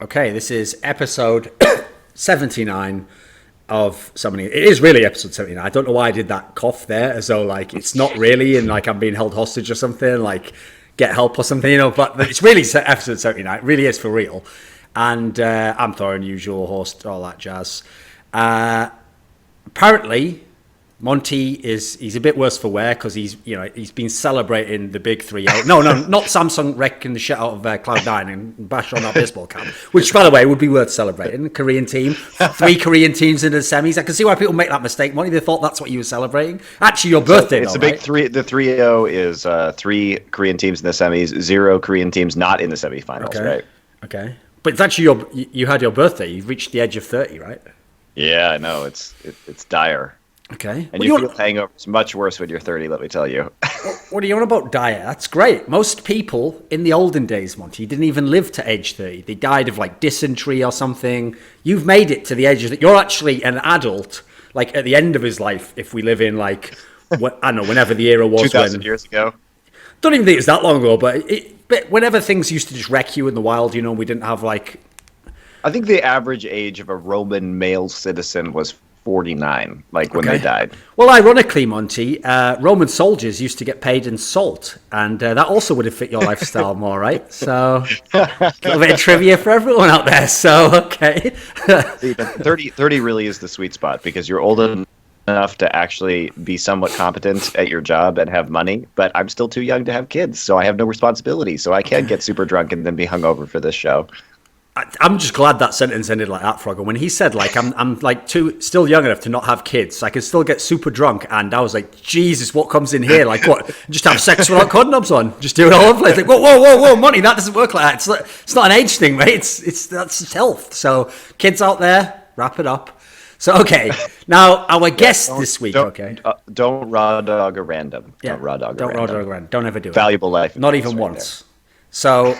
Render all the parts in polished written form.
Okay, this is episode 79 of something. It is really episode 79. I don't know why I did that cough there, as though like it's not really, and like I'm being held hostage or something, like get help or something, But it's really episode 79. It really is for real. And I'm Thorin, usual host, all that jazz. Apparently, Monty he's a bit worse for wear because he's been celebrating the big 3-0. No, not Samsung wrecking the shit out of Cloud9 and bash on that baseball cap, which by the way would be worth celebrating. The Korean team, 3 Korean teams in the semis. I can see why people make that mistake, Monty. They thought that's what you were celebrating. Actually, your birthday. It's the big three. The 3-0 is 3 Korean teams in the semis, 0 Korean teams not in the semifinals. Okay. Right? Okay, but it's actually you had your birthday. You've reached the edge of 30, right? Yeah, I know. It's dire. Okay. And you feel hangovers much worse when you're 30, let me tell you. What are you on about diet? That's great. Most people in the olden days, Monty, didn't even live to age 30. They died of like dysentery or something. You've made it to the age that you're actually an adult, like at the end of his life, if we live in like, I don't know, whenever the era was. 2,000 years ago. Don't even think it was that long ago, but whenever things used to just wreck you in the wild, we didn't have like... I think the average age of a Roman male citizen was 49, like when they died. Well, ironically, Monty, Roman soldiers used to get paid in salt, and that also would have fit your lifestyle more, right? So, a little bit of trivia for everyone out there. So, okay. 30 really is the sweet spot because you're old enough to actually be somewhat competent at your job and have money, but I'm still too young to have kids, so I have no responsibility, so I can't get super drunk and then be hungover for this show. I'm just glad that sentence ended like that, Froggen. When he said, like, I'm like still young enough to not have kids, so I can still get super drunk, and I was like, Jesus, what comes in here? Like, what? Just have sex without condoms on? Just do it all over the place? Like, whoa, Monty, that doesn't work like that. It's not an age thing, mate. That's health. So, kids out there, wrap it up. So, okay, now our guest this week. Don't raw dog a random. Yeah, don't raw dog a random. Don't ever do it. Valuable life. Not even once. So.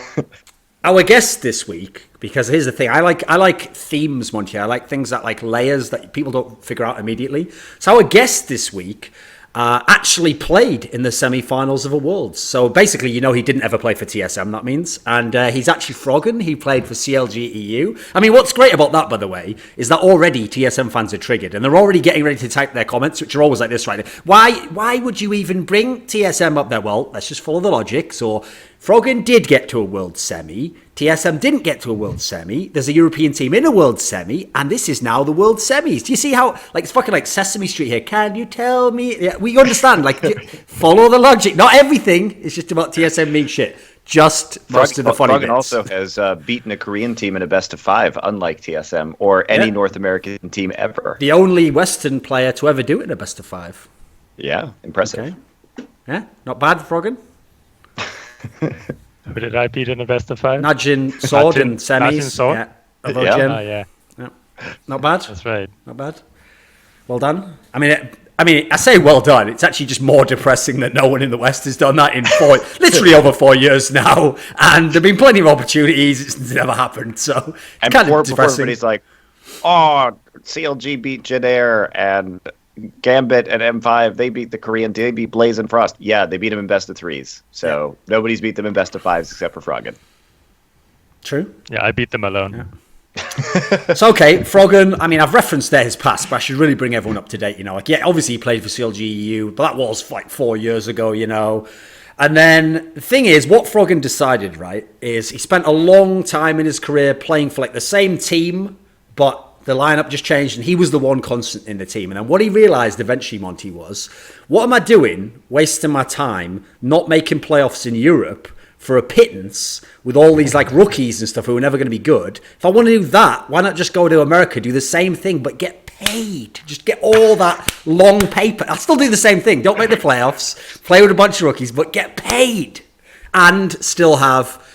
Our guest this week, because here's the thing, I like themes, Monty. I like things that like layers that people don't figure out immediately. So our guest this week actually played in the semi-finals of a Worlds. So basically, he didn't ever play for TSM, that means. And he's actually Froggen. He played for CLG.EU. I mean, what's great about that, by the way, is that already TSM fans are triggered. And they're already getting ready to type their comments, which are always like this, right? Why would you even bring TSM up there? Well, let's just follow the logic. So Froggen did get to a World Semi. TSM didn't get to a World Semi. There's a European team in a World Semi, and this is now the World Semis. Do you see how, like, it's fucking like Sesame Street here? Can you tell me? Yeah, we understand. Like, follow the logic. Not everything is just about TSM being shit. Just most of the funny bits. Froggen also has beaten a Korean team in a best of 5, unlike TSM or any North American team ever. The only Western player to ever do it in a best of 5. Yeah, impressive. Okay. Yeah, not bad, Froggen. Who did I beat in the best of 5? Najin Sword in semis. Najin Sword? Yeah. Not bad. That's right. Not bad. Well done. I mean, I say well done. It's actually just more depressing that no one in the West has done that in literally over 4 years now. And there've been plenty of opportunities. It's never happened. So it's kind of depressing. Before everybody's like, oh, CLG beat Jadair and Gambit and M5, they beat the Korean, they beat Blaze and Frost. Yeah, they beat them in best of 3s. So nobody's beat them in best of 5s except for Froggen. True. Yeah, I beat them alone. Yeah. So, okay, Froggen, I mean, I've referenced there his past, but I should really bring everyone up to date, obviously he played for CLG.EU, but that was like 4 years ago, And then the thing is, what Froggen decided, right, is he spent a long time in his career playing for like the same team, but the lineup just changed, and he was the one constant in the team. And then what he realised eventually, Monty, was, what am I doing wasting my time not making playoffs in Europe for a pittance with all these like rookies and stuff who are never going to be good? If I want to do that, why not just go to America, do the same thing, but get paid? Just get all that long paper. I'll still do the same thing. Don't make the playoffs, play with a bunch of rookies, but get paid. And still have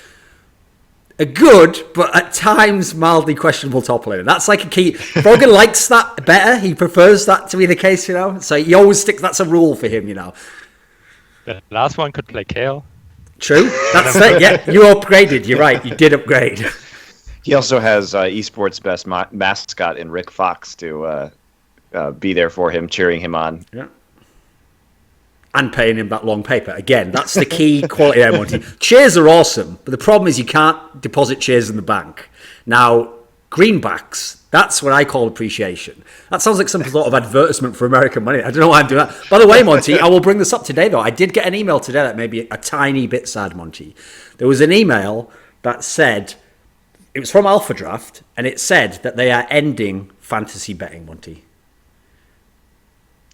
a good, but at times mildly questionable top laner. That's like a key. Froggen likes that better. He prefers that to be the case, So he always sticks. That's a rule for him, The last one could play Kale. True. That's it. Yeah, you upgraded. You're right. You did upgrade. He also has esports best mascot in Rick Fox to be there for him, cheering him on. Yeah. and paying him that long paper. Again, that's the key quality there, Monty. Cheers are awesome, but the problem is you can't deposit cheers in the bank. Now, greenbacks, that's what I call appreciation. That sounds like some sort of advertisement for American money. I don't know why I'm doing that. By the way, Monty, I will bring this up today, though. I did get an email today that made me a tiny bit sad, Monty. There was an email that said, it was from Alpha Draft, and it said that they are ending fantasy betting, Monty.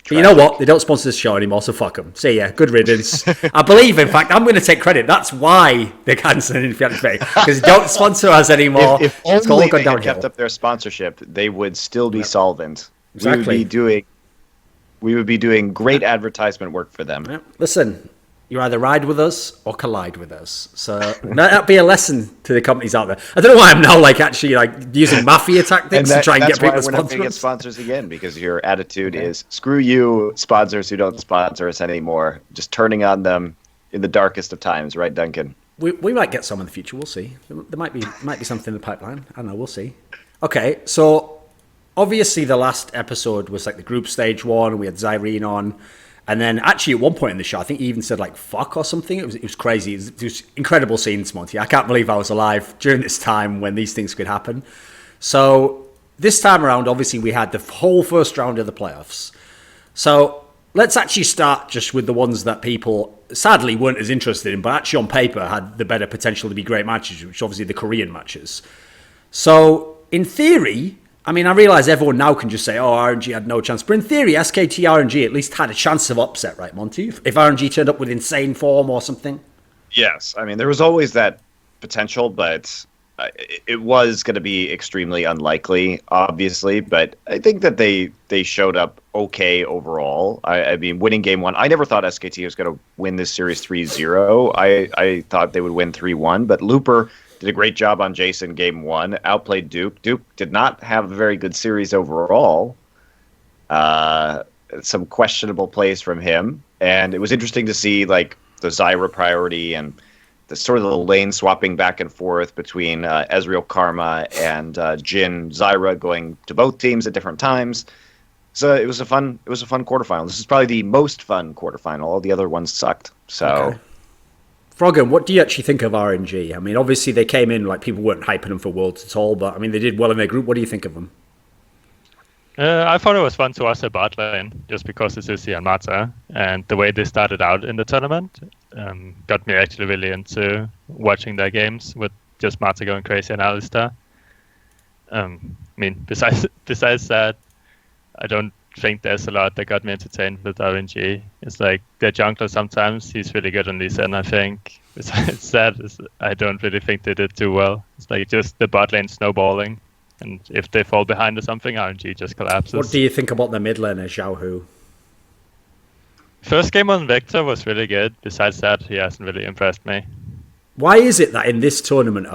But you know what? They don't sponsor this show anymore, so fuck them. See ya. Good riddance. I believe, in fact, I'm going to take credit. That's why they're cancelling fantasy betting, because they don't sponsor us anymore. If only they had kept up their sponsorship, they would still be solvent. Exactly. We would be doing great advertisement work for them. Yep. Listen, you either ride with us or collide with us. So that'd be a lesson to the companies out there. I don't know why I'm now actually using mafia tactics to try and get people to sponsor us. Get sponsors again, because your attitude is screw you, sponsors who don't sponsor us anymore. Just turning on them in the darkest of times, right, Duncan? We might get some in the future. We'll see. There might be something in the pipeline. I don't know. We'll see. Okay, so obviously the last episode was the group stage one, and we had Zyrene on. And then actually at one point in the show, I think he even said fuck or something. It was crazy. It was incredible scenes, Monty. I can't believe I was alive during this time when these things could happen. So this time around, obviously we had the whole first round of the playoffs. So let's actually start just with the ones that people sadly weren't as interested in, but actually on paper had the better potential to be great matches, which obviously the Korean matches. So in theory, I mean, I realise everyone now can just say, oh, RNG had no chance. But in theory, SKT RNG at least had a chance of upset, right, Monty? If RNG turned up with insane form or something? Yes. I mean, there was always that potential, but it was going to be extremely unlikely, obviously. But I think that they showed up okay overall. I mean, winning game one, I never thought SKT was going to win this series 3-0. I thought they would win 3-1, but Looper did a great job on Jason game one, outplayed Duke. Duke did not have a very good series overall. Some questionable plays from him. And it was interesting to see the Zyra priority and the sort of the lane swapping back and forth between Ezreal Karma and Jin Zyra going to both teams at different times. So it was a fun quarterfinal. This is probably the most fun quarterfinal. All the other ones sucked. So okay. Froggen, what do you actually think of RNG? I mean, obviously they came in people weren't hyping them for Worlds at all, but I mean they did well in their group. What do you think of them? I thought it was fun to watch the bot lane, just because it's Uzi and Mata, and the way they started out in the tournament got me actually really into watching their games with just Mata going crazy and Alistar. I mean, besides that, I don't think there's a lot that got me entertained with RNG. It's their jungler sometimes, he's really good on Lee Sin, I think. Besides that, I don't really think they did too well. It's just the bot lane snowballing, and if they fall behind or something, RNG just collapses. What do you think about the mid laner, Xiao Hu? First game on Vector was really good. Besides that, he hasn't really impressed me. Why is it that in this tournament,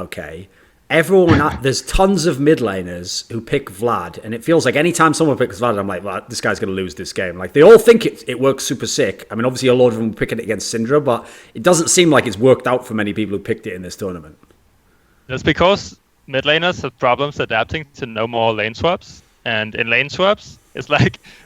there's tons of mid laners who pick Vlad, and it feels like anytime someone picks Vlad, I'm like, well, this guy's going to lose this game. They all think it works super sick. I mean, obviously a lot of them are picking it against Syndra, but it doesn't seem like it's worked out for many people who picked it in this tournament. That's because mid laners have problems adapting to no more lane swaps, and in lane swaps, it's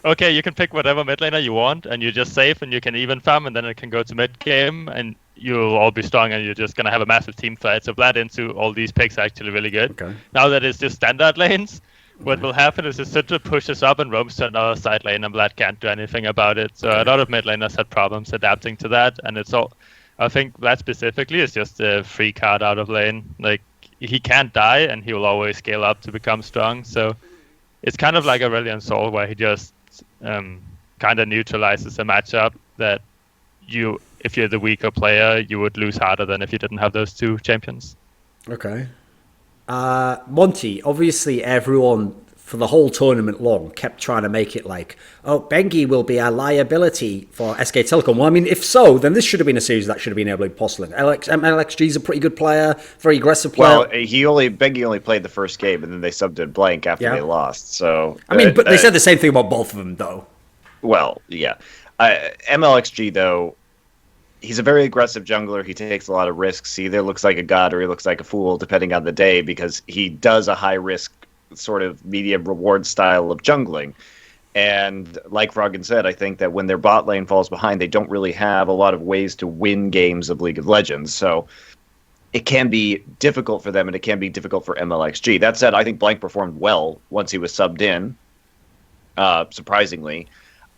okay, you can pick whatever mid laner you want, and you're just safe, and you can even farm, and then it can go to mid game, and you'll all be strong, and you're just going to have a massive team fight. So Vlad into all these picks are actually really good. Okay. Now that it's just standard lanes, what will happen is Syndra pushes up and roams to another side lane, and Vlad can't do anything about it. So a lot of mid laners had problems adapting to that, and it's all. I think Vlad specifically is just a free card out of lane. He can't die, and he will always scale up to become strong. So it's kind of like Aurelion Sol, where he just kind of neutralizes a matchup that if you're the weaker player, you would lose harder than if you didn't have those two champions. Okay. Monty, obviously everyone for the whole tournament long kept trying to make it Bengi will be a liability for SK Telecom. Well, I mean, if so, then this should have been a series that should have been able to be porcelain. LXG is a pretty good player, very aggressive player. Well, Bengi only played the first game, and then they subbed in blank after they lost. So I mean, but they said the same thing about both of them, though. Well, yeah. MLXG, though, he's a very aggressive jungler. He takes a lot of risks. He either looks like a god or he looks like a fool, depending on the day, because he does a high-risk sort of medium reward style of jungling. And like Froggen said, I think that when their bot lane falls behind, they don't really have a lot of ways to win games of League of Legends. So it can be difficult for them, and it can be difficult for MLXG. That said, I think Blank performed well once he was subbed in, surprisingly.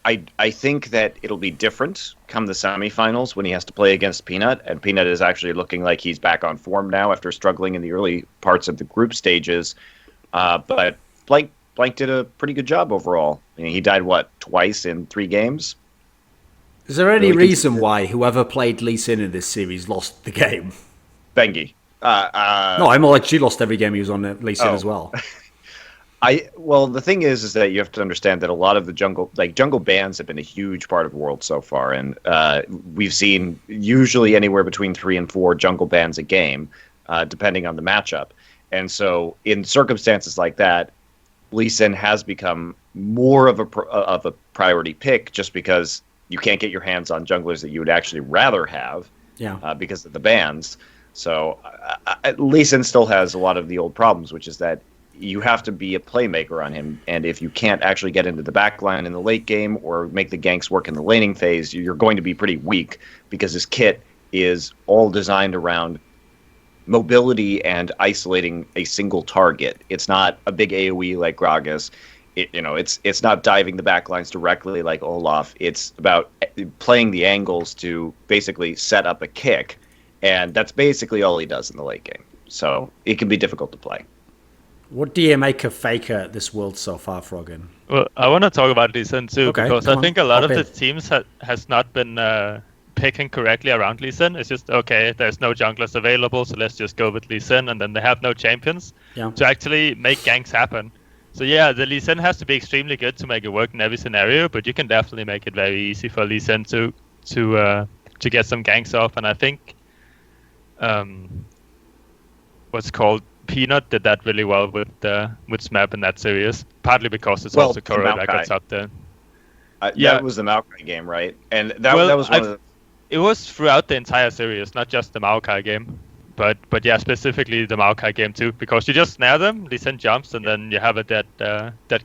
I think that it'll be different come the semifinals when he has to play against Peanut, and Peanut is actually looking like he's back on form now after struggling in the early parts of the group stages. But Blank did a pretty good job overall. I mean, he died, twice in 3 games? Is there any reason why whoever played Lee Sin in this series lost the game? Bengi. No, I'm like, she lost every game he was on Lee Sin as well. Well, the thing is that you have to understand that a lot of the jungle bans have been a huge part of World so far, and we've seen usually anywhere between 3 and 4 jungle bans a game, depending on the matchup. And so, in circumstances like that, Lee Sin has become more of a priority pick, just because you can't get your hands on junglers that you would actually rather have, because of the bans. So, Lee Sin still has a lot of the old problems, which is that you have to be a playmaker on him, and if you can't actually get into the back line in the late game or make the ganks work in the laning phase, you're going to be pretty weak, because his kit is all designed around mobility and isolating a single target. It's not a big AoE like Gragas. It's not diving the back lines directly like Olaf. It's about playing the angles to basically set up a kick, and that's basically all he does in the late game. So it can be difficult to play. What do you make of Faker this World so far, Froggen? Well, I want to talk about Lee Sin too, because I think a lot of Hop the teams has not been picking correctly around Lee Sin. It's just, okay, there's no junglers available, so let's just go with Lee Sin, and then they have no champions to actually make ganks happen. So yeah, the Lee Sin has to be extremely good to make it work in every scenario, but you can definitely make it very easy for Lee Sin to get some ganks off, and I think Peanut did that really well with Smeb in that series, partly because it's also Koro that got up there. That was the Maokai game, right? And that was one of the... It was throughout the entire series, not just the Maokai game. But yeah, specifically the Maokai game too, because you just snare them, Lee Sin jumps, and then you have a dead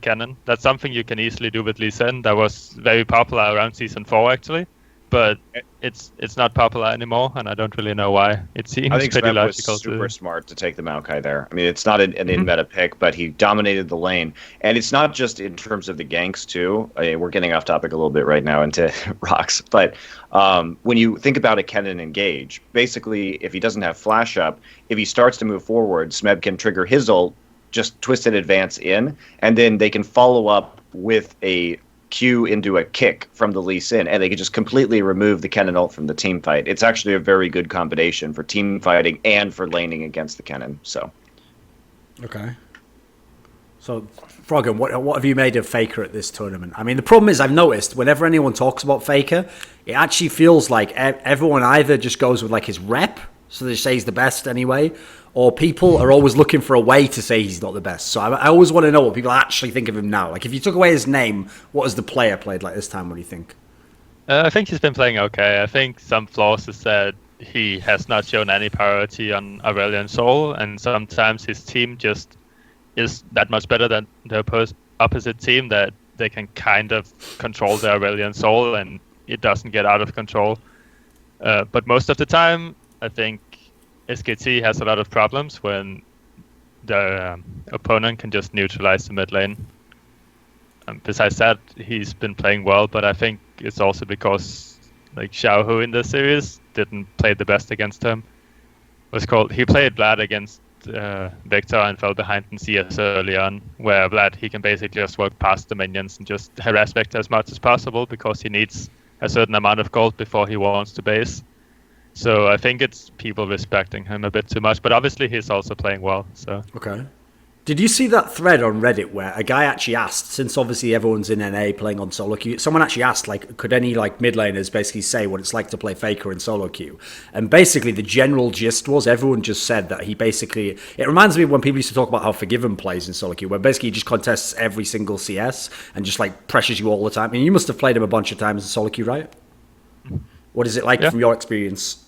cannon. That's something you can easily do with Lee Sin. That was very popular around Season 4, actually. But it's not popular anymore, and I don't really know why. It seems I think pretty Smeb logical. Was super smart to take the Maokai there. I mean, it's not an in-meta pick, but he dominated the lane. And it's not just in terms of the ganks, too. I mean, we're getting off topic a little bit right now into rocks. But when you think about a Kennen engage, basically, if he doesn't have flash up, if he starts to move forward, Smeb can trigger his ult, just twist and advance in, and then they can follow up with a Q into a kick from the Lee Sin, and they could just completely remove the Kennen ult from the team fight. It's actually a very good combination for team fighting and for laning against the Kennen. So, okay. So, Froggen, what have you made of Faker at this tournament? I mean, the problem is I've noticed whenever anyone talks about Faker, it actually feels like everyone either just goes with like his rep, so they say he's the best anyway, or people are always looking for a way to say he's not the best. So I always want to know what people actually think of him now. Like, if you took away his name, what has the player played like this time? What do you think? I think he's been playing okay. I think some flaws is that he has not shown any priority on Aurelion Sol, and sometimes his team just is that much better than the opposite team that they can kind of control the Aurelion Sol, and it doesn't get out of control. But most of the time, I think SKT has a lot of problems when the opponent can just neutralize the mid lane. Besides that, he's been playing well, but I think it's also because like Xiaohu in this series didn't play the best against him. He played Vlad against Victor and fell behind in CS early on, where Vlad, he can basically just walk past the minions and just harass Victor as much as possible because he needs a certain amount of gold before he wants to base. So I think it's people respecting him a bit too much, but obviously he's also playing well. So okay. Did you see that thread on Reddit where a guy actually asked, since obviously everyone's in NA playing on solo queue, someone actually asked, like, could any like mid laners basically say what it's like to play Faker in solo queue? And basically the general gist was everyone just said that he basically, it reminds me of when people used to talk about how Forgiven plays in solo queue, where basically he just contests every single CS and just like pressures you all the time. I mean, you must have played him a bunch of times in solo queue, right? What is it like from your experience?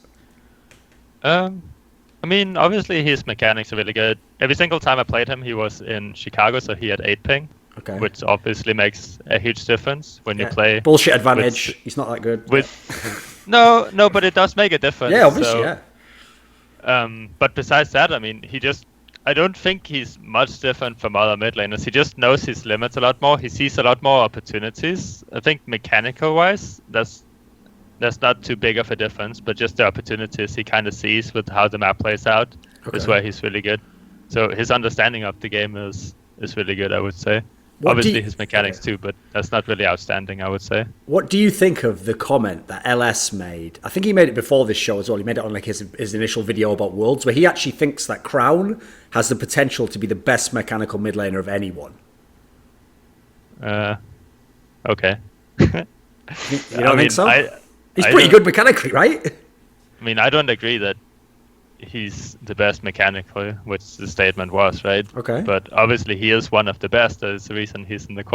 I mean, obviously his mechanics are really good. Every single time I played him, he was in Chicago, so he had 8 ping. Okay. which obviously makes a huge difference when you play. Bullshit advantage. He's not that good. No, but it does make a difference. Yeah, obviously, so, yeah. But besides that, I mean, I don't think he's much different from other mid laners. He just knows his limits a lot more. He sees a lot more opportunities. I think mechanical-wise, that's not too big of a difference, but just the opportunities he kind of sees with how the map plays out is where he's really good. So his understanding of the game is really good, I would say. Obviously his mechanics too, but that's not really outstanding, I would say. What do you think of the comment that LS made? I think he made it before this show as well. He made it on like his initial video about Worlds, where he actually thinks that Crown has the potential to be the best mechanical mid laner of anyone. Okay. You don't think so? He's pretty good mechanically, right? I mean, I don't agree that he's the best mechanically, which the statement was, right? Okay. But obviously he is one of the best. That's the reason he's in the in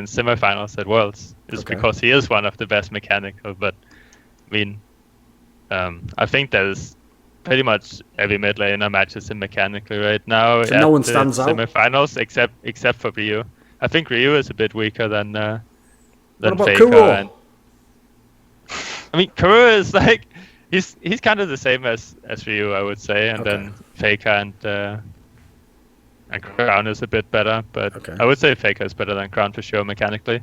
semifinals at Worlds. Is because he is one of the best mechanical. But I mean, I think there's pretty much every mid laner matches him mechanically right now. So no one stands out. Semifinals except for Ryu. I think Ryu is a bit weaker than what about Faker. Kuro? I mean, Kuro is like. He's kind of the same as Ryu, I would say, and then Faker and Crown is a bit better, but I would say Faker is better than Crown for sure mechanically.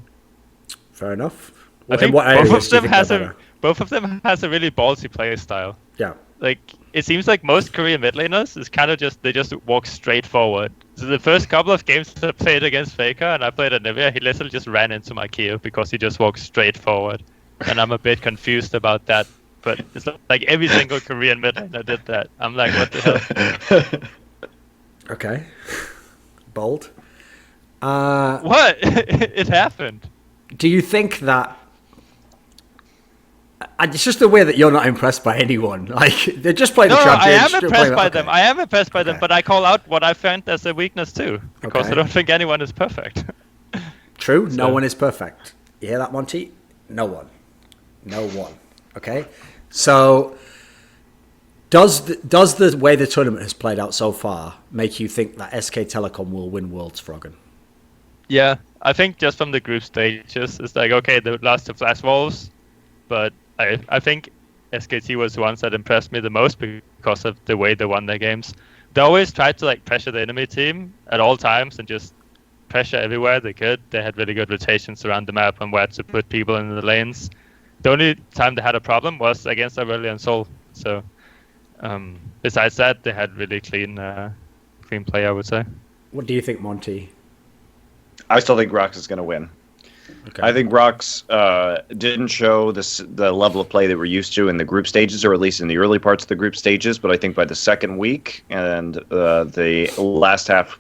Fair enough. I think both of them has a really ballsy play style. Yeah. Like it seems like most Korean mid laners is kind of they just walk straight forward. So the first couple of games I played against Faker and I played at Nivea, he literally just ran into my queue because he just walked straight forward, and I'm a bit confused about that. But it's like every single Korean mid laner did that. I'm like, what the hell? Okay. Bold. What? It happened. Do you think that... It's just the way that you're not impressed by anyone. Like, they're just playing the champions. I am impressed by them. I am impressed by them, but I call out what I found as a weakness too. Because I don't think anyone is perfect. True. So. No one is perfect. You hear that, Monty? No one. No one. Okay, so does the way the tournament has played out so far make you think that SK Telecom will win Worlds, Froggen? Yeah, I think just from the group stages, it's like, okay, they lost to Flash Wolves, but I think SKT was the ones that impressed me the most because of the way they won their games. They always tried to like pressure the enemy team at all times and just pressure everywhere they could. They had really good rotations around the map and where to put people in the lanes. The only time they had a problem was against Aurelion Sol. So, besides that, they had really clean play, I would say. What do you think, Monty? I still think Rox is going to win. Okay. I think Rox didn't show the level of play that we're used to in the group stages, or at least in the early parts of the group stages. But I think by the second week and the last half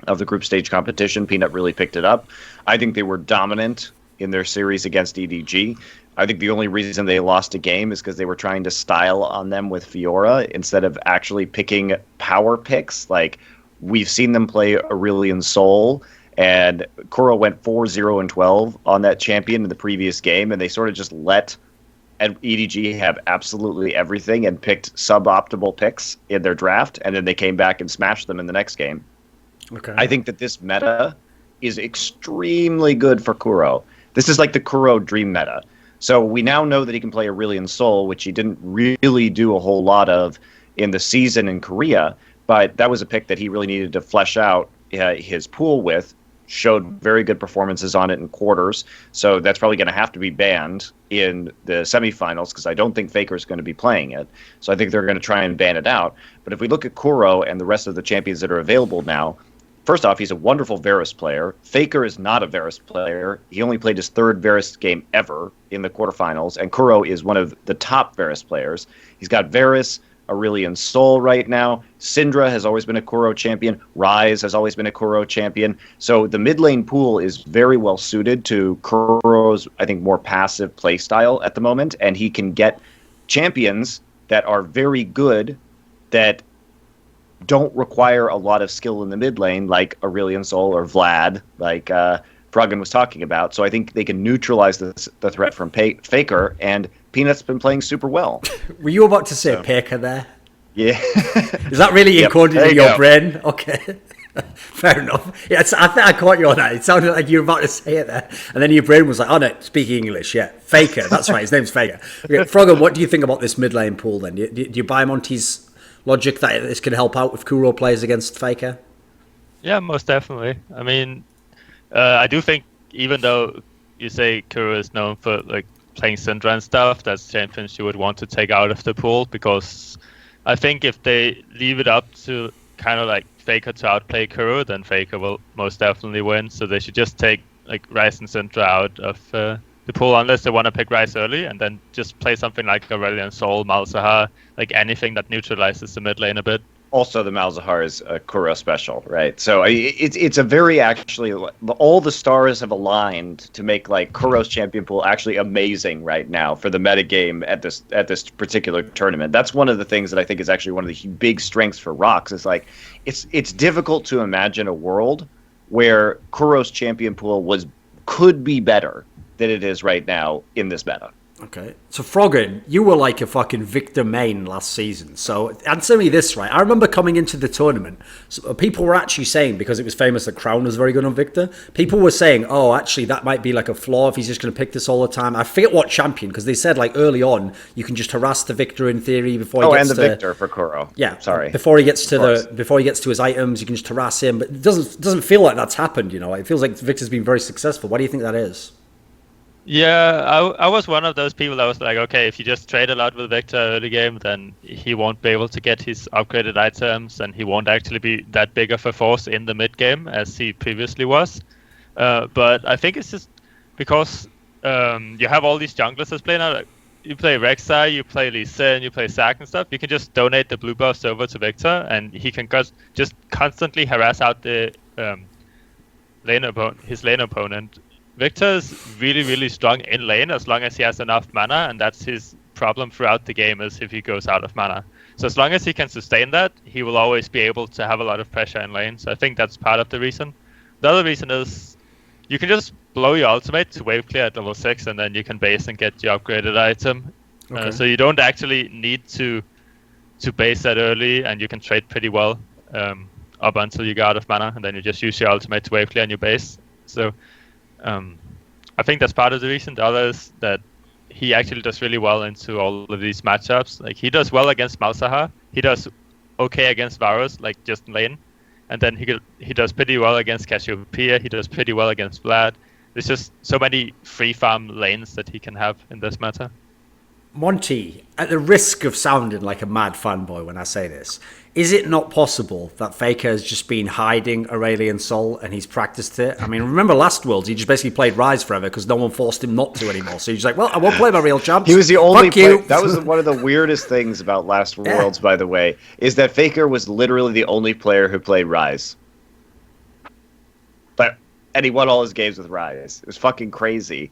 of the group stage competition, Peanut really picked it up. I think they were dominant in their series against EDG. I think the only reason they lost a game is because they were trying to style on them with Fiora instead of actually picking power picks. Like, we've seen them play Aurelion Sol, and Kuro went 4-0-12 on that champion in the previous game, and they sort of just let EDG have absolutely everything and picked suboptimal picks in their draft, and then they came back and smashed them in the next game. Okay. I think that this meta is extremely good for Kuro. This is like the Kuro dream meta. So we now know that he can play Aurelion Sol, which he didn't really do a whole lot of in the season in Korea, but that was a pick that he really needed to flesh out his pool with. Showed very good performances on it in quarters, so that's probably going to have to be banned in the semifinals because I don't think Faker is going to be playing it. So I think they're going to try and ban it out. But if we look at Kuro and the rest of the champions that are available now, first off, he's a wonderful Varus player. Faker is not a Varus player. He only played his third Varus game ever in the quarterfinals, and Kuro is one of the top Varus players. He's got Varus, Aurelion Sol right now. Syndra has always been a Kuro champion. Ryze has always been a Kuro champion. So the mid lane pool is very well suited to Kuro's, I think, more passive play style at the moment, and he can get champions that are very good that don't require a lot of skill in the mid lane, like Aurelion Sol or Vlad, like Froggen was talking about. So I think they can neutralize the threat from Faker, and Peanut's been playing super well. Were you about to say Faker there? Yeah. Is that really encoded in your brain? Okay. Fair enough. Yeah, I think I caught you on that. It sounded like you were about to say it there, and then your brain was like, "Oh no, speak English." Yeah, Faker. That's right. His name's Faker. Okay, Froggen, what do you think about this mid lane pool? Then, do you buy Monty's logic that this can help out if Kuro plays against Faker? Yeah, most definitely. I mean, I do think even though you say Kuro is known for like playing Syndra and stuff, that's champions you would want to take out of the pool, because I think if they leave it up to kind of like Faker to outplay Kuro, then Faker will most definitely win. So they should just take like Ryze and Syndra out of the pool, unless they want to pick Ryze early, and then just play something like Aurelion Sol, Malzahar, like anything that neutralizes the mid lane a bit. Also, the Malzahar is a Kuro special, right? So it's a very actually, all the stars have aligned to make like Kuro's champion pool actually amazing right now for the meta game at this particular tournament. That's one of the things that I think is actually one of the big strengths for Rox. Is like it's difficult to imagine a world where Kuro's champion pool could be better than it is right now in this meta. Okay, so Froggen, you were like a fucking Victor main last season. So answer me this, right? I remember coming into the tournament, so people were actually saying, because it was famous that Crown was very good on Victor, people were saying, oh, actually that might be like a flaw if he's just going to pick this all the time. I forget what champion, because they said like early on you can just harass the Victor in theory before he gets and the Victor for Kuro. Yeah, sorry. Before he gets to his items, you can just harass him. But it doesn't feel like that's happened. You know, it feels like Victor's been very successful. Why do you think that is? Yeah, I was one of those people that was like, okay, if you just trade a lot with Victor early game, then he won't be able to get his upgraded items, and he won't actually be that big of a force in the mid game as he previously was. But I think it's just because you have all these junglers that's playing now. Like, you play Rek'Sai, you play Lee Sin, you play Zac and stuff. You can just donate the blue buffs over to Victor, and he can just constantly harass out the his lane opponent. Victor is really, really strong in lane as long as he has enough mana, and that's his problem throughout the game, is if he goes out of mana. So as long as he can sustain that, he will always be able to have a lot of pressure in lane. So I think that's part of the reason. The other reason is you can just blow your ultimate to wave clear at level 6, and then you can base and get your upgraded item. Okay. So you don't actually need to base that early, and you can trade pretty well up until you get out of mana, and then you just use your ultimate to wave clear on your base. So I think that's part of the reason. The other is that he actually does really well into all of these matchups. Like, he does well against Malzahar. He does okay against Varus, like just in lane. And then he does pretty well against Cassiopeia. He does pretty well against Vlad. There's just so many free farm lanes that he can have in this meta. Monty, at the risk of sounding like a mad fanboy when I say this, is it not possible that Faker has just been hiding Aurelion Sol and he's practiced it? I mean, remember last Worlds, he just basically played Ryze forever because no one forced him not to anymore. So he's like, well, I won't play my real champs. He was the only player. That was one of the weirdest things about last Worlds, by the way, is that Faker was literally the only player who played Ryze. And he won all his games with Ryze. It was fucking crazy.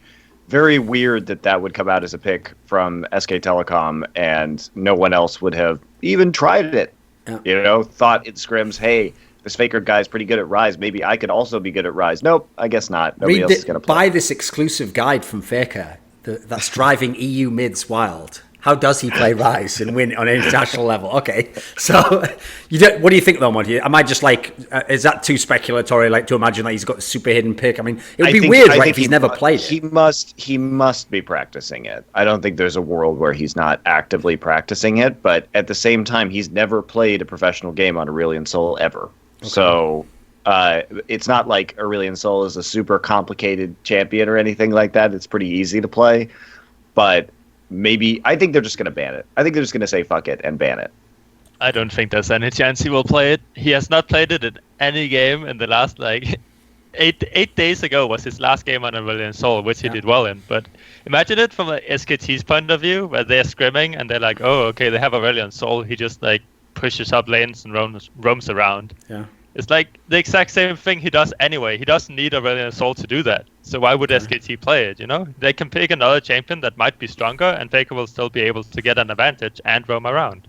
Very weird that would come out as a pick from SK Telecom, and no one else would have even tried it. Yeah. You know, thought in scrims, hey, this Faker guy's pretty good at Ryze. Maybe I could also be good at Ryze. Nope, I guess not. Nobody else is going to play. Buy this exclusive guide from Faker that's driving EU mids wild. How does he play Ryze and win on an international level? Okay, so what do you think though, Monty? Am I just like, is that too speculatory? Like to imagine that he's got a super hidden pick? I mean, it would be weird, right? If he's never played it. He must be practicing it. I don't think there's a world where he's not actively practicing it. But at the same time, he's never played a professional game on Aurelion Sol ever. Okay. So it's not like Aurelion Sol is a super complicated champion or anything like that. It's pretty easy to play, but. Maybe I think they're just going to ban it. I think they're just going to say fuck it and ban it. I don't think there's any chance he will play it. He has not played it in any game in the last like eight days ago was his last game on Aurelion Sol, which he did well in. But imagine it from like SKT's point of view, where they're scrimming and they're like, oh, okay, they have Aurelion Sol. He just like pushes up lanes and roams around. Yeah. It's like the exact same thing he does anyway. He doesn't need Aurelion Sol to do that. So why would SKT play it, you know? They can pick another champion that might be stronger, and Faker will still be able to get an advantage and roam around.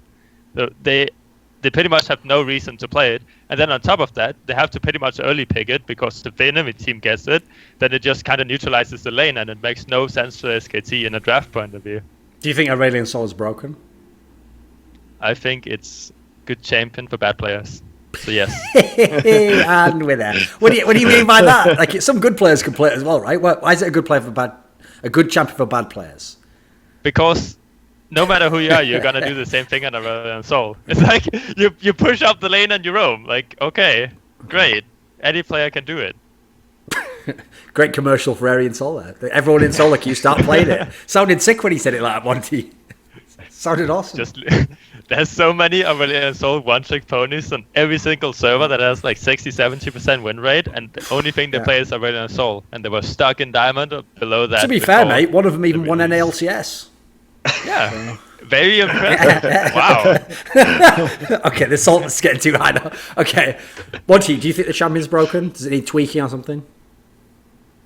So they pretty much have no reason to play it. And then on top of that, they have to pretty much early pick it, because if the enemy team gets it, then it just kind of neutralizes the lane, and it makes no sense for SKT in a draft point of view. Do you think Aurelion Sol is broken? I think it's good champion for bad players. So yes. And we're there. What do you mean by that? Like, some good players can play it as well, right? Why is it a good champion for bad players? Because no matter who you are, you're gonna do the same thing on a Aurelion Sol. It's like you push up the lane and you roam. Like, okay, great. Any player can do it. Great commercial for Aurelion Sol there. Everyone in Solo queue start playing it. Sounded sick when he said it like that, Monty. Sounded awesome. There's so many Aurelion Sol one-trick ponies on every single server that has like 60-70% win rate, and the only thing they play is Aurelion Sol, and they were stuck in Diamond or below that. To be fair, mate, one of them even won NALCS. Yeah, very impressive. Wow. Okay, the salt is getting too high now. Okay, Monty, do you think the champion's broken? Does it need tweaking or something?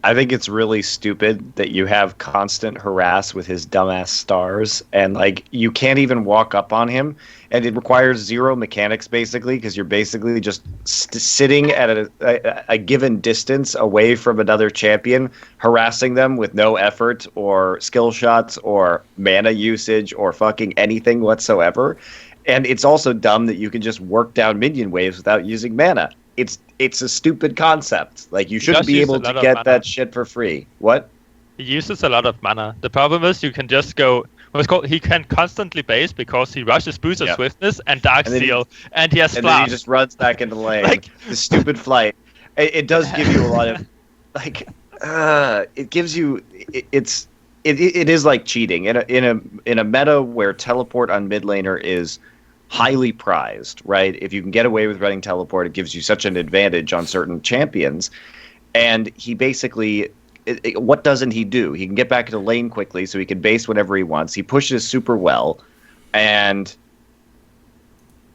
I think it's really stupid that you have constant harass with his dumbass stars, and like you can't even walk up on him, and it requires zero mechanics basically, because you're basically just sitting at a given distance away from another champion, harassing them with no effort or skill shots or mana usage or fucking anything whatsoever. And it's also dumb that you can just work down minion waves without using mana. It's a stupid concept. Like, you shouldn't be able to get that shit for free. What? He uses a lot of mana. The problem is you can just go. What's called? He can constantly base because he rushes boost of swiftness and dark seal, and he has and flash. then he just runs back into the lane. Like, the stupid flight. It does give you a lot of like. It gives you. It is like cheating in a meta where teleport on mid laner is highly prized, right? If you can get away with running teleport, it gives you such an advantage on certain champions. And he basically, what doesn't he do? He can get back into lane quickly, so he can base whenever he wants. He pushes super well, and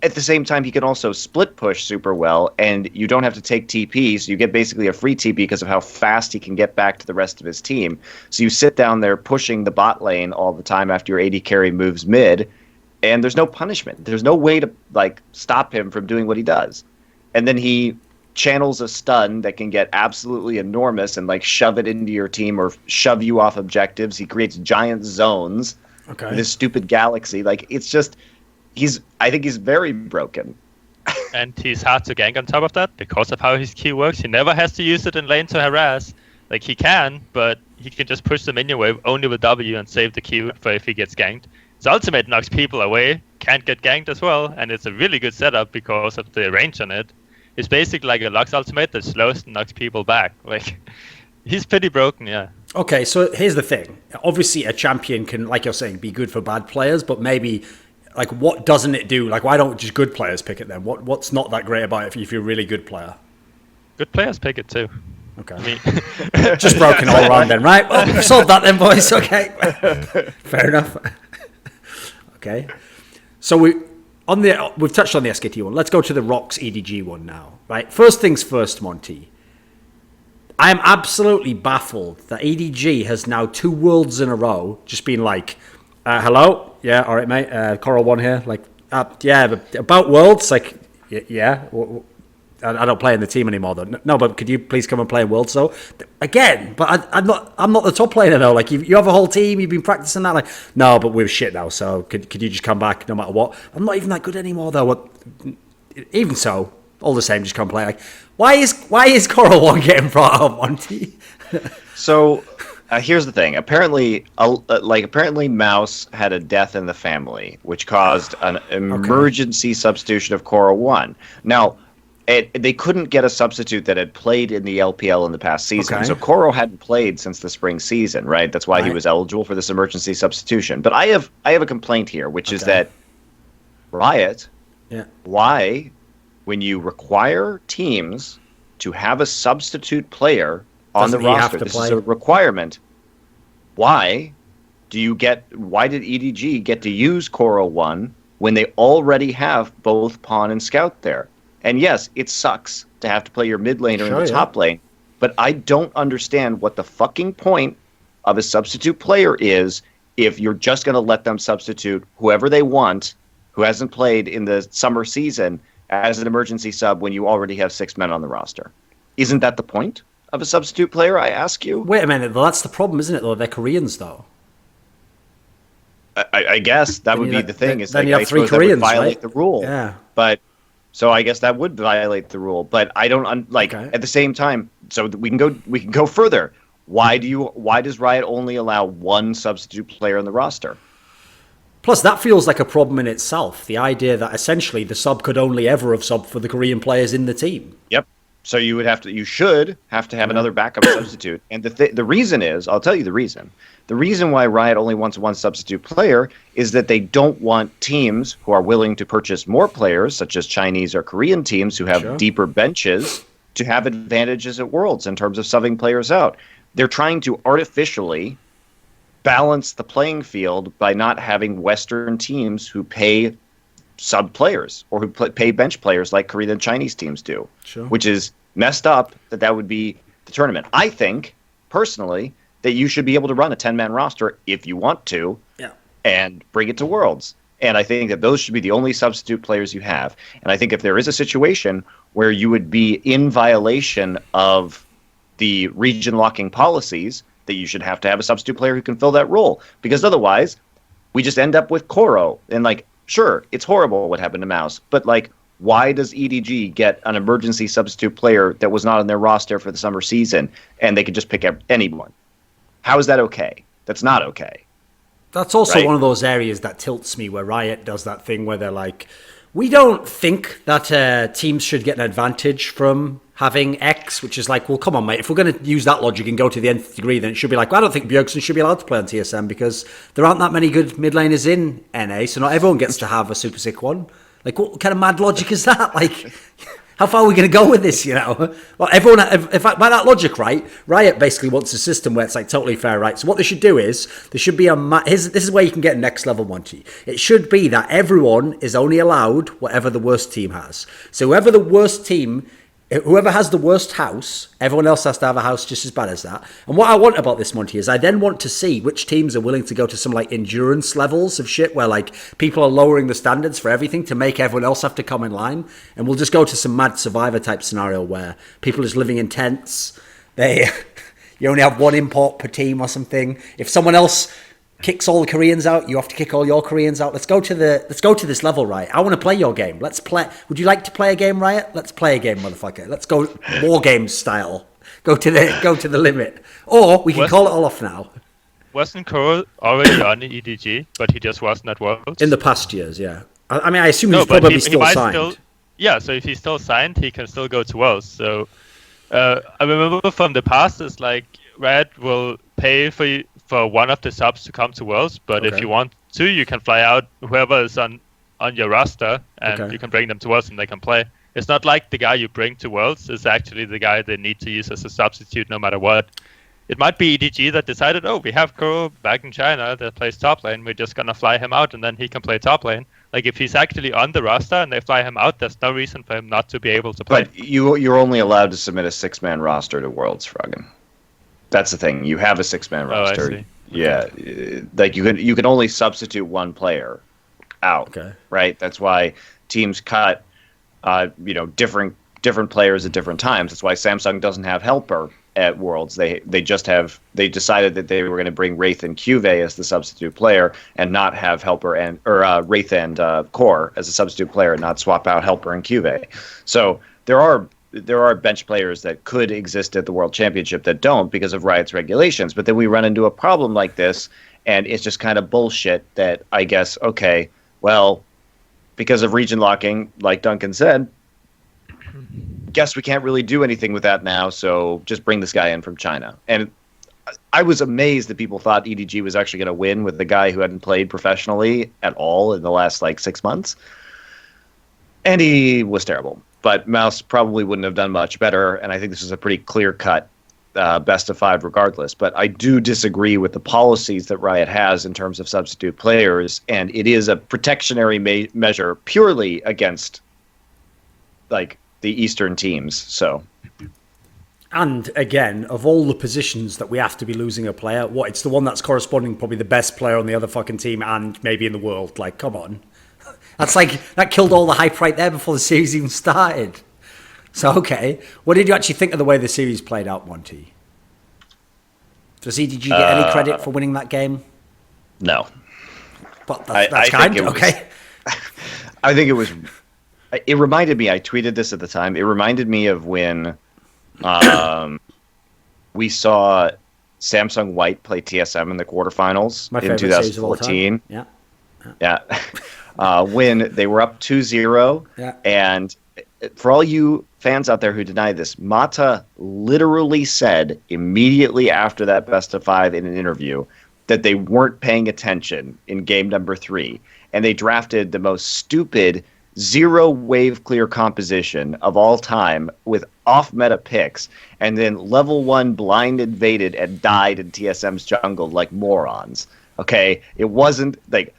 at the same time, he can also split push super well, and you don't have to take TP, so you get basically a free TP because of how fast he can get back to the rest of his team. So you sit down there pushing the bot lane all the time after your AD carry moves mid, and there's no punishment. There's no way to like stop him from doing what he does. And then he channels a stun that can get absolutely enormous and like shove it into your team or shove you off objectives. He creates giant zones with this stupid galaxy. Like, it's just, I think he's very broken. And he's hard to gank on top of that because of how his Q works. He never has to use it in lane to harass. Like, he can, but he can just push the minion wave only with W and save the Q for if he gets ganked. His ultimate knocks people away, can't get ganked as well, and it's a really good setup because of the range on it. It's basically like a Lux ultimate that slows and knocks people back. Like, he's pretty broken, yeah. Okay, so here's the thing. Obviously, a champion can, like you're saying, be good for bad players, but maybe, like, what doesn't it do? Like, why don't just good players pick it then? What's not that great about it if you're a really good player? Good players pick it too. Okay. I mean, just broken all around then, right? Well, we've solved that then, boys. Okay. Fair enough. Okay. So we've touched on the SKT one. Let's go to the Rocks EDG one now, right? First things first, Monty. I am absolutely baffled that EDG has now 2 worlds in a row just been like, hello? Yeah, all right, mate. Coral One here. Like, yeah, but about worlds? Like, yeah. I don't play in the team anymore, though. No, but could you please come and play in Worlds, though? Again, but I'm not the top laner, though. Like, you have a whole team, you've been practicing that. Like, no, but we're shit now, so could you just come back no matter what? I'm not even that good anymore, though. Even so, all the same, just come play. Like, why is Coral One getting brought up, Monty? So, here's the thing. Apparently, Mouse had a death in the family, which caused an emergency substitution of Coral One. Now, they couldn't get a substitute that had played in the LPL in the past season. Okay. So Koro hadn't played since the spring season, right? That's why he was eligible for this emergency substitution. But I have a complaint here, which is that Riot, why, when you require teams to have a substitute player on the roster, this is a requirement, why did EDG get to use Koro 1 when they already have both Pawn and Scout there? And yes, it sucks to have to play your mid laner in the top lane, but I don't understand what the fucking point of a substitute player is if you're just going to let them substitute whoever they want who hasn't played in the summer season as an emergency sub when you already have 6 men on the roster. Isn't that the point of a substitute player, I ask you? Wait a minute, though. That's the problem, isn't it, though? They're Koreans, though. I guess that would be the thing. Then you have 3 Koreans, violate right? the rule. Yeah. But So I guess that would violate the rule. But I don't at the same time. So we can go further. Why does Riot only allow one substitute player in the roster? Plus, that feels like a problem in itself. The idea that essentially the sub could only ever have subbed for the Korean players in the team. Yep. So you should have to have another backup substitute. And the reason is, I'll tell you the reason. The reason why Riot only wants one substitute player is that they don't want teams who are willing to purchase more players, such as Chinese or Korean teams who have deeper benches, to have advantages at Worlds in terms of subbing players out. They're trying to artificially balance the playing field by not having Western teams who pay sub players or who pay bench players like Korean and Chinese teams do, which is messed up that would be the tournament. I think, personally, that you should be able to run a 10-man roster if you want to and bring it to Worlds. And I think that those should be the only substitute players you have. And I think if there is a situation where you would be in violation of the region locking policies, that you should have to have a substitute player who can fill that role. Because otherwise, we just end up with Koro. And, sure, it's horrible what happened to Mouse, but, why does EDG get an emergency substitute player that was not on their roster for the summer season, and they could just pick anyone? How is that okay? That's not okay. That's also one of those areas that tilts me, where Riot does that thing where they're like, we don't think that teams should get an advantage from having X, which is like, well, come on, mate. If we're going to use that logic and go to the nth degree, then it should be like, well, I don't think Bjergsen should be allowed to play on TSM because there aren't that many good mid laners in NA, so not everyone gets to have a super sick one. What kind of mad logic is that? How far are we going to go with this, Well, everyone, in fact, by that logic, right, Riot basically wants a system where it's totally fair, right? So what they should do is, there should be this is where you can get next level, Monty. It should be that everyone is only allowed whatever the worst team has. So whoever has the worst house, everyone else has to have a house just as bad as that. And what I want about this, Monty, is I then want to see which teams are willing to go to some endurance levels of shit where people are lowering the standards for everything to make everyone else have to come in line. And we'll just go to some mad Survivor type scenario where people are just living in tents. You only have one import per team or something. If someone else kicks all the Koreans out, you have to kick all your Koreans out. Let's go to this level, right? I want to play your game. Let's play. Would you like to play a game, Riot? Let's play a game, motherfucker. Let's go war games style. Go to the limit. Or we can call it all off now. Wasn't Cole already on the EDG, but he just wasn't at Worlds? In the past years, yeah. I mean, I assume he's probably still signed. So if he's still signed, he can still go to Worlds. So I remember from the past, it's Riot will pay for one of the subs to come to Worlds, but if you want to, you can fly out whoever is on your roster, and you can bring them to Worlds and they can play. It's not like the guy you bring to Worlds is actually the guy they need to use as a substitute no matter what. It might be EDG that decided, we have Kuro back in China that plays top lane, we're just going to fly him out and then he can play top lane. If he's actually on the roster and they fly him out, there's no reason for him not to be able to play. But you're only allowed to submit a 6-man roster to Worlds, Froggen. That's the thing. You have a 6-man roster. I see. Yeah, you can only substitute one player out, right? That's why teams cut, different players at different times. That's why Samsung doesn't have Helper at Worlds. They decided that they were going to bring Wraith and Cuvee as the substitute player and not have Helper or Wraith and Core as a substitute player and not swap out Helper and Cuvee. So there are bench players that could exist at the World Championship that don't because of Riot's regulations. But then we run into a problem like this, and it's just kind of bullshit that I guess, because of region locking, like Duncan said, guess we can't really do anything with that now, so just bring this guy in from China. And I was amazed that people thought EDG was actually going to win with the guy who hadn't played professionally at all in the last 6 months. And he was terrible. But Mouse probably wouldn't have done much better, and I think this is a pretty clear-cut best of 5 regardless. But I do disagree with the policies that Riot has in terms of substitute players, and it is a protectionary measure purely against the Eastern teams. So, and again, of all the positions that we have to be losing a player, it's the one that's corresponding probably the best player on the other fucking team and maybe in the world. Come on. That's that killed all the hype right there before the series even started. So, what did you actually think of the way the series played out, Monty? Does EDG get any credit for winning that game? No. But that's kind of okay. I think it was It reminded me, I tweeted this at the time, it reminded me of when we saw Samsung White play TSM in the quarterfinals in 2014. Yeah. When they were up 2-0. Yeah. And for all you fans out there who deny this, Mata literally said immediately after that best of 5 in an interview that they weren't paying attention in game number 3. And they drafted the most stupid 0 wave clear composition of all time with off-meta picks, and then level 1 blind invaded and died in TSM's jungle like morons. Okay? It wasn't like,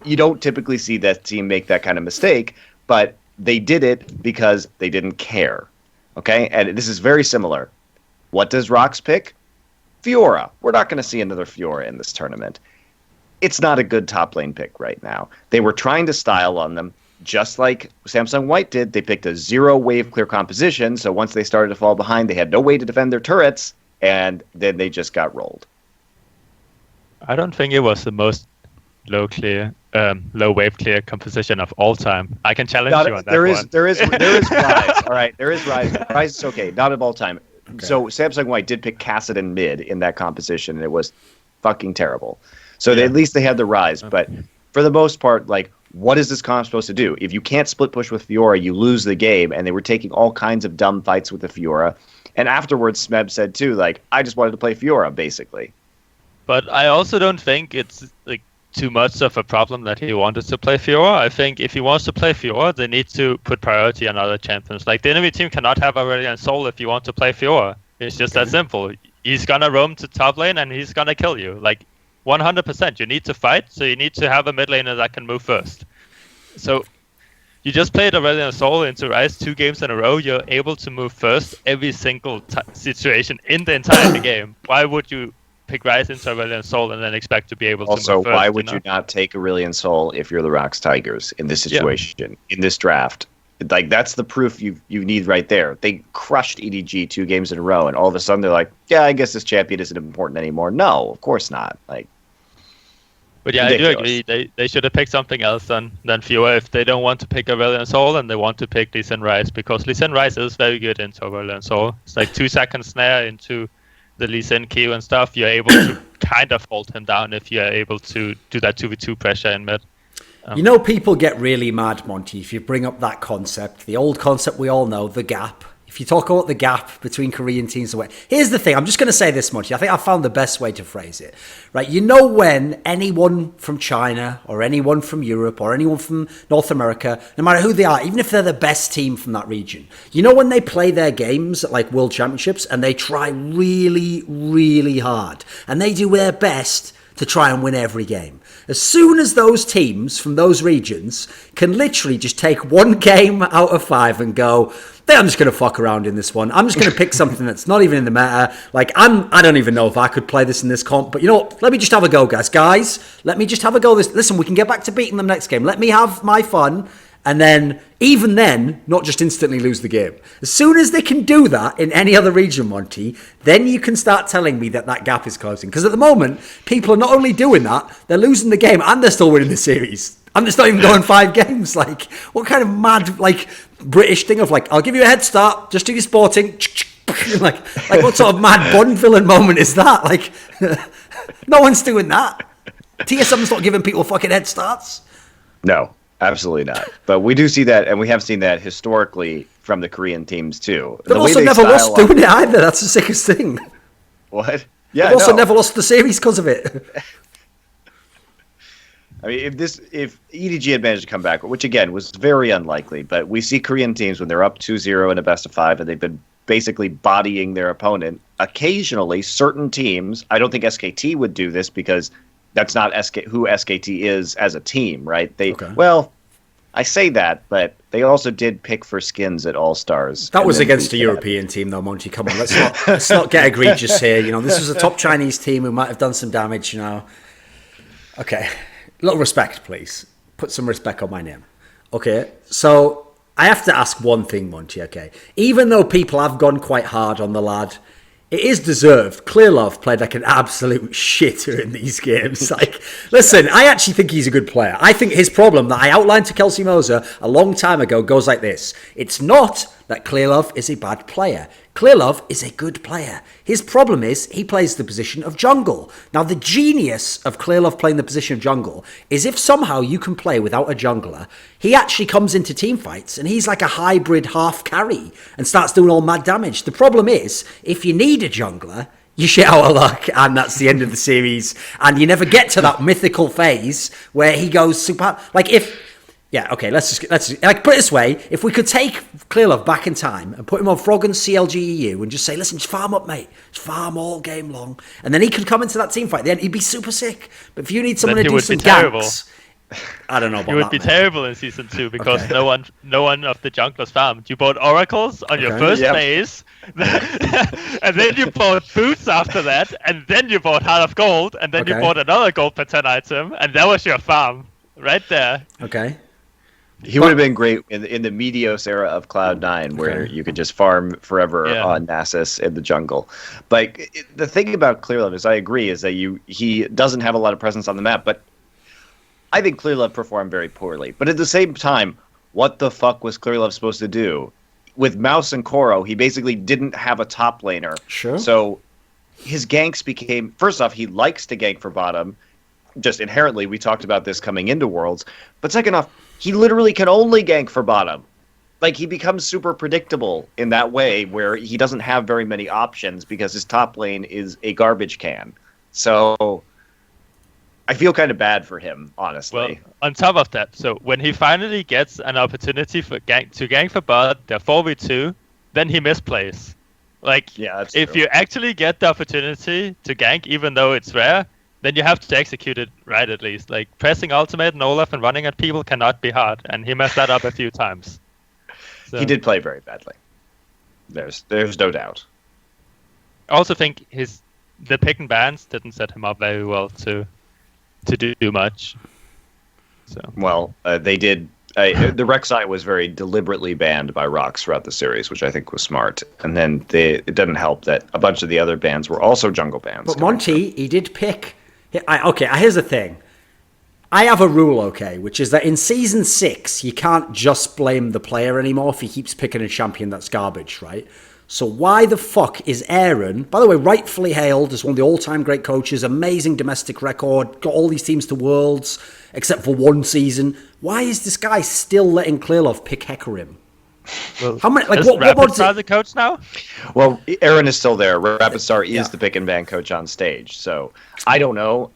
you don't typically see that team make that kind of mistake, but they did it because they didn't care. Okay? And this is very similar. What does Rox pick? Fiora. We're not going to see another Fiora in this tournament. It's not a good top lane pick right now. They were trying to style on them, just like Samsung White did. They picked a 0 wave clear composition, so once they started to fall behind, they had no way to defend their turrets, and then they just got rolled. I don't think it was the most low wave clear composition of all time. I can challenge you on that one. There is Rise. All right, there is Rise. Rise is okay, not of all time. Okay. So Samsung White did pick Kassadin mid in that composition, and it was fucking terrible. So at least they had the Rise, but for the most part, like, what is this comp supposed to do? If you can't split push with Fiora, you lose the game, and they were taking all kinds of dumb fights with the Fiora. And afterwards, Smeb said too, like, I just wanted to play Fiora, basically. But I also don't think it's like too much of a problem that he wanted to play Fiora. I think if he wants to play Fiora, they need to put priority on other champions. Like, the enemy team cannot have Aurelion Sol if you want to play Fiora. It's just that simple. He's gonna roam to top lane and he's gonna kill you. Like, 100%. You need to fight, so you need to have a mid laner that can move first. So you just played Aurelion Sol into Rise 2 games in a row. You're able to move first every single situation in the entire game. Why would you pick Rise into Aurelion Sol and then expect to be able to move first? Also, why would you not take Aurelion Sol if you're the Rox Tigers in this situation, in this draft? Like, that's the proof you need right there. They crushed EDG 2 games in a row, and all of a sudden they're like, yeah, I guess this champion isn't important anymore. No, of course not. Like, but yeah, ridiculous. I do agree. They should have picked something else than Fiora if they don't want to pick Aurelion Sol and they want to pick Lee Sin Rise, because Lee Sin Rise is very good into Aurelion Sol. It's like 2-second snare into the Lee Sin Q and stuff. You're able to kind of hold him down if you're able to do that 2v2 pressure in mid. You know, people get really mad, Monty, if you bring up that concept, the old concept we all know, the gap. If you talk about the gap between Korean teams and what, here's the thing. I'm just going to say this, Monty. I think I found the best way to phrase it. Right? You know, when anyone from China or anyone from Europe or anyone from North America, no matter who they are, even if they're the best team from that region, you know, when they play their games at like World Championships and they try really, really hard and they do their best to try and win every game. As soon as those teams from those regions can literally just take one game out of 5 and go, I'm just going to fuck around in this one. I'm just going to pick something that's not even in the meta. Like, I don't even know if I could play this in this comp, but you know what? Let me just have a go, guys. Let me just have a go. Listen, we can get back to beating them next game. Let me have my fun. And then, even then, not just instantly lose the game. As soon as they can do that in any other region, Monty, then you can start telling me that gap is closing. Because at the moment, people are not only doing that, they're losing the game and they're still winning the series. And it's not even going 5 games. Like, what kind of mad, like, British thing of, like, I'll give you a head start, just do your sporting. like what sort of mad Bond villain moment is that? Like, no one's doing that. TSM's not giving people fucking head starts. No. Absolutely not. But we do see that, and we have seen that historically from the Korean teams too. They've also never lost doing it either. That's the sickest thing. What? Yeah, they've also never lost the series because of it. I mean, if EDG had managed to come back, which again was very unlikely, but we see Korean teams when they're up 2-0 in a best of 5 and they've been basically bodying their opponent. Occasionally, certain teams, I don't think SKT would do this because that's not who SKT is as a team, right? Well, I say that, but they also did pick for skins at All Stars. That was against a European team, though, Monty. Come on, let's not get egregious here. You know, this was a top Chinese team who might have done some damage. You know, okay, a little respect, please. Put some respect on my name. Okay, so I have to ask one thing, Monty. Okay, even though people have gone quite hard on the lad it is deserved. Clearlove played like an absolute shitter in these games. Like, listen, I actually think he's a good player. I think his problem that I outlined to Kelsey Moser a long time ago goes like this. It's not that Clearlove is a bad player. Clearlove is a good player. His problem is he plays the position of jungle. Now, the genius of Clearlove playing the position of jungle is if somehow you can play without a jungler, he actually comes into team fights and he's like a hybrid half carry and starts doing all mad damage. The problem is, if you need a jungler, you shit out of luck, and that's the end of the series. And you never get to that mythical phase where he goes super. Like let's like put it this way: if we could take Clearlove back in time and put him on Froggen CLG.EU and just say, listen, just farm up, mate, just farm all game long, and then he could come into that team fight. Then he'd be super sick. But if you need someone to do some ganks, I don't know about that. You would be terrible in season 2 because no one of the junglers farmed. You bought oracles on your first phase, and then you bought boots after that, and then you bought Heart of Gold, and then you bought another gold per 10 item, and that was your farm right there. Okay. He would have been great in the Meteos era of Cloud9, where you could just farm forever on Nasus in the jungle. But the thing about Clearlove is, I agree, is that he doesn't have a lot of presence on the map, but I think Clearlove performed very poorly. But at the same time, what the fuck was Clearlove supposed to do? With Mouse and Koro, he basically didn't have a top laner. Sure. So his ganks became... First off, he likes to gank for bottom. Just inherently, we talked about this coming into Worlds. But second off, he literally can only gank for bottom. Like, he becomes super predictable in that way, where he doesn't have very many options because his top lane is a garbage can. So I feel kind of bad for him, honestly. Well, on top of that, so when he finally gets an opportunity to gank for bot, they're 4v2, then he misplays. Like, if true. you actually get the opportunity to gank, even though it's rare, then you have to execute it right at least. Like, pressing ultimate and Olaf and running at people cannot be hard, and he messed that up a few times. So. He did play very badly. There's no doubt. I also think the pick and bans didn't set him up very well to do much. So they did. The Rek'Sai was very deliberately banned by Rox throughout the series, which I think was smart. And then it didn't help that a bunch of the other bans were also jungle bans. But Monty, he did pick. Here's the thing. I have a rule, which is that in Season 6, you can't just blame the player anymore if he keeps picking a champion that's garbage, right? So why the fuck is Aaron, by the way, rightfully hailed as one of the all-time great coaches, amazing domestic record, got all these teams to Worlds, except for one season. Why is this guy still letting Clearlove pick Hecarim? Well, how many? Like, is what Rapidstar the coach now? Well, Aaron is still there. Rapidstar is the pick and ban coach on stage. So I don't know.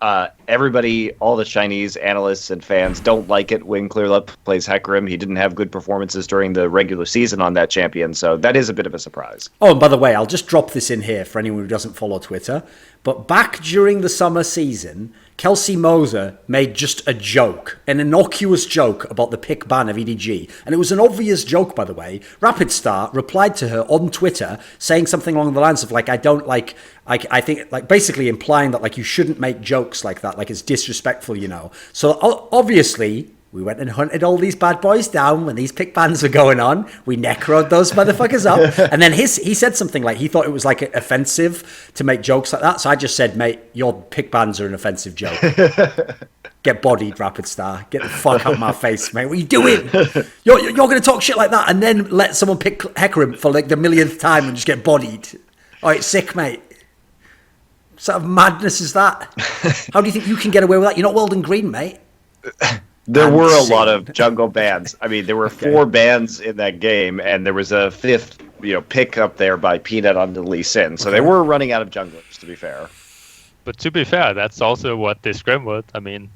Everybody, all the Chinese analysts and fans don't like it when Clearlove plays Hecarim. He didn't have good performances during the regular season on that champion, so that is a bit of a surprise. Oh, and by the way, I'll just drop this in here for anyone who doesn't follow Twitter. But back during the summer season, Kelsey Moser made just a joke, an innocuous joke about the pick ban of EDG. And it was an obvious joke, by the way. Rapidstar replied to her on Twitter saying something along the lines of, like, I think, like, basically implying that, like, you shouldn't make jokes like that, like it's disrespectful, you know. So obviously, we went and hunted all these bad boys down when these pick bans were going on. We necroed those motherfuckers up. And then he said something like he thought it was like offensive to make jokes like that. So I just said, mate, your pick bans are an offensive joke. Get bodied, Rapidstar. Get the fuck out of my face, mate. What are you doing? You're going to talk shit like that and then let someone pick Hecarim for like the millionth time and just get bodied. Oh, it's sick, mate. What sort of madness is that? How do you think you can get away with that? You're not Weldon Green, mate. There were a lot of jungle bans. I mean, there were 4 bans in that game, and there was a 5th, pick up there by Peanut on the Lee Sin. So they were running out of junglers, to be fair. But to be fair, that's also what they scrim with. I mean,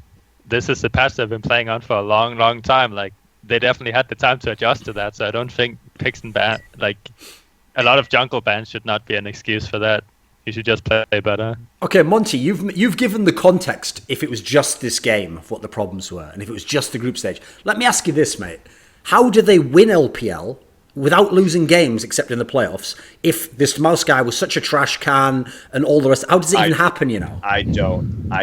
this is the patch they've been playing on for a long, long time. Like, they definitely had the time to adjust to that. So I don't think picks and ban, like, a lot of jungle bans should not be an excuse for that. You should just play better. Okay, Monty, you've given the context if it was just this game of what the problems were and if it was just the group stage. Let me ask you this, mate. How do they win LPL without losing games except in the playoffs if this mouse guy was such a trash can and all the rest? How does it even happen, you know? I don't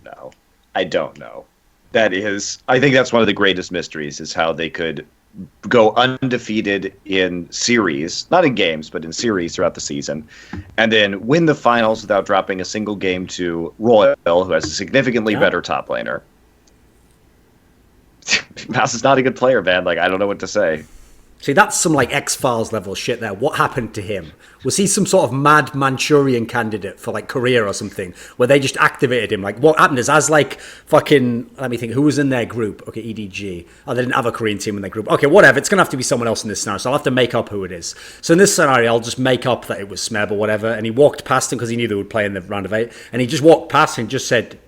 know. That is, I think that's one of the greatest mysteries is how they could go undefeated in series, not in games, but in series throughout the season, and then win the finals without dropping a single game to Royal, who has a significantly better top laner. Mouse is not a good player, man. Like, I don't know what to say. See, that's some like X-Files level shit there. What happened to him? Was he some sort of mad Manchurian candidate for like career or something, where they just activated him? Like, what happened is, as like fucking, let me think, who was in their group? Okay, EDG. Oh, they didn't have a Korean team in their group. Okay, whatever. It's going to have to be someone else in this scenario, so I'll have to make up who it is. So in this scenario, I'll just make up that it was Smeb or whatever, and he walked past him because he knew they would play in the round of 8, and he just walked past and just said,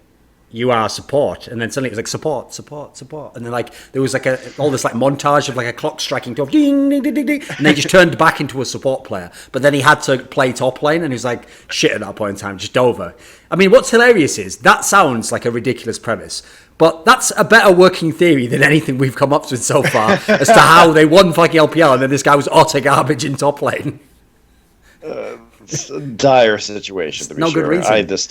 "You are support," and then suddenly it was like support, support, support, and then like there was like all this like montage of like a clock striking 12, ding, ding, ding, ding, ding, and they just turned back into a support player. But then he had to play top lane, and he was like shit at that point in time, just over. I mean, what's hilarious is that sounds like a ridiculous premise, but that's a better working theory than anything we've come up with so far as to how they won fucking LPL, and then this guy was utter garbage in top lane. It's a dire situation to be No good sure. reason.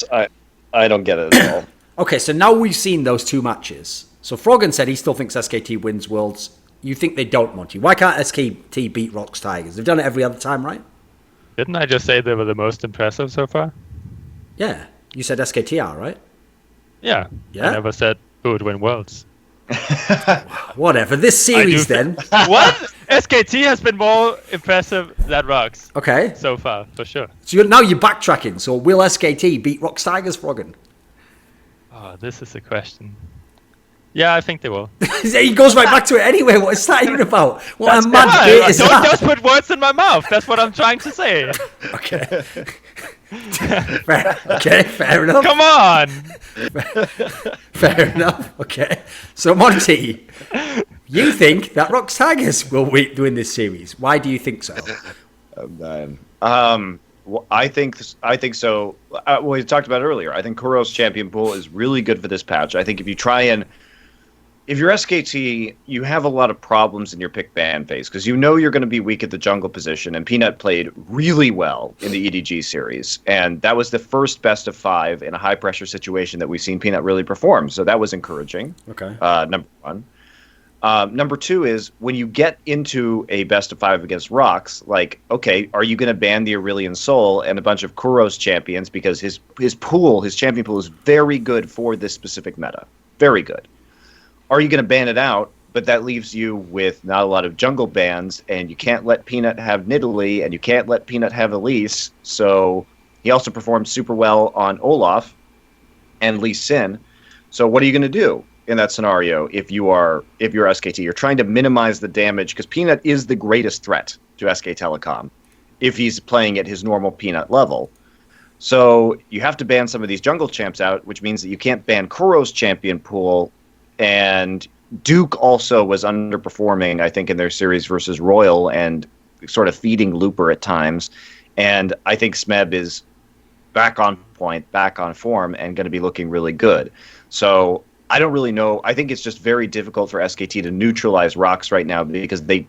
I don't get it at all. Okay, so now we've seen those two matches. So Froggen said he still thinks SKT wins Worlds. You think they don't, Monty? Why can't SKT beat Rocks Tigers? They've done it every other time, right? Didn't I just say they were the most impressive so far? Yeah. You said SKT are, right? Yeah. Yeah? I never said who would win Worlds. Whatever. This series then. What? SKT has been more impressive than Rocks Okay. so far, for sure. So now you're backtracking. So will SKT beat Rocks Tigers, Froggen? Oh, this is a question. Yeah, I think they will. He goes right back to it anyway. What is that even about? What a mad Why? bit is Don't that? just put words in my mouth. That's what I'm trying to say. Okay. Fair enough. Come on. Fair enough. Okay. So Monty, you think that Rocks Tigers will win this series? Why do you think so? Well, I think so. We talked about it earlier. I think Kuro's champion pool is really good for this patch. I think if you're SKT, you have a lot of problems in your pick ban phase because you know you're going to be weak at the jungle position, and Peanut played really well in the EDG series, and that was the first best of 5 in a high pressure situation that we've seen Peanut really perform. So that was encouraging. Okay. Number one. Number 2 is when you get into a best of 5 against Rocks, like, okay, are you going to ban the Aurelian Soul and a bunch of Kuro's champions because his champion pool is very good for this specific meta. Very good. Are you going to ban it out, but that leaves you with not a lot of jungle bans, and you can't let Peanut have Nidalee, and you can't let Peanut have Elise, so he also performed super well on Olaf and Lee Sin. So what are you going to do in that scenario if you're SKT? You're trying to minimize the damage because Peanut is the greatest threat to SK Telecom if he's playing at his normal Peanut level. So you have to ban some of these jungle champs out, which means that you can't ban Kuro's champion pool, and Duke also was underperforming, I think, in their series versus Royal and sort of feeding Looper at times. And I think Smeb is back on point, back on form, and going to be looking really good. So I don't really know. I think it's just very difficult for SKT to neutralize Rocks right now because they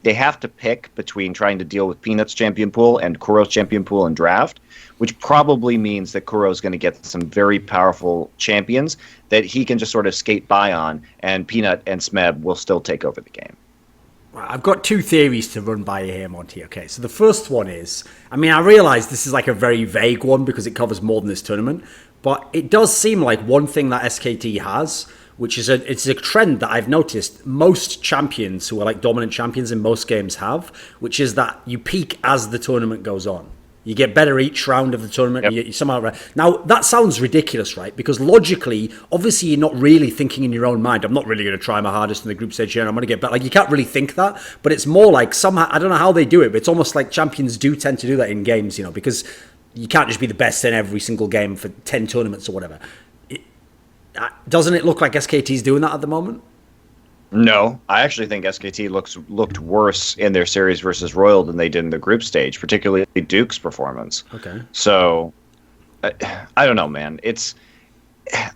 have to pick between trying to deal with Peanut's champion pool and Kuro's champion pool in draft, which probably means that Kuro's going to get some very powerful champions that he can just sort of skate by on, and Peanut and Smeb will still take over the game. I've got 2 theories to run by you here, Monty. Okay, so the first one is, I mean, I realise this is like a very vague one because it covers more than this tournament, but it does seem like one thing that SKT has, which is it's a trend that I've noticed most champions who are like dominant champions in most games have, which is that you peak as the tournament goes on. You get better each round of the tournament. Yep. And you somehow now that sounds ridiculous, right? Because logically, obviously, you're not really thinking in your own mind. I'm not really going to try my hardest in the group stage here. I'm going to get better. Like you can't really think that, but it's more like somehow I don't know how they do it, but it's almost like champions do tend to do that in games, you know, because you can't just be the best in every single game for 10 tournaments or whatever. Doesn't it look like SKT's doing that at the moment? No, I actually think SKT looked worse in their series versus Royal than they did in the group stage, particularly Duke's performance. Okay. So, I don't know, man.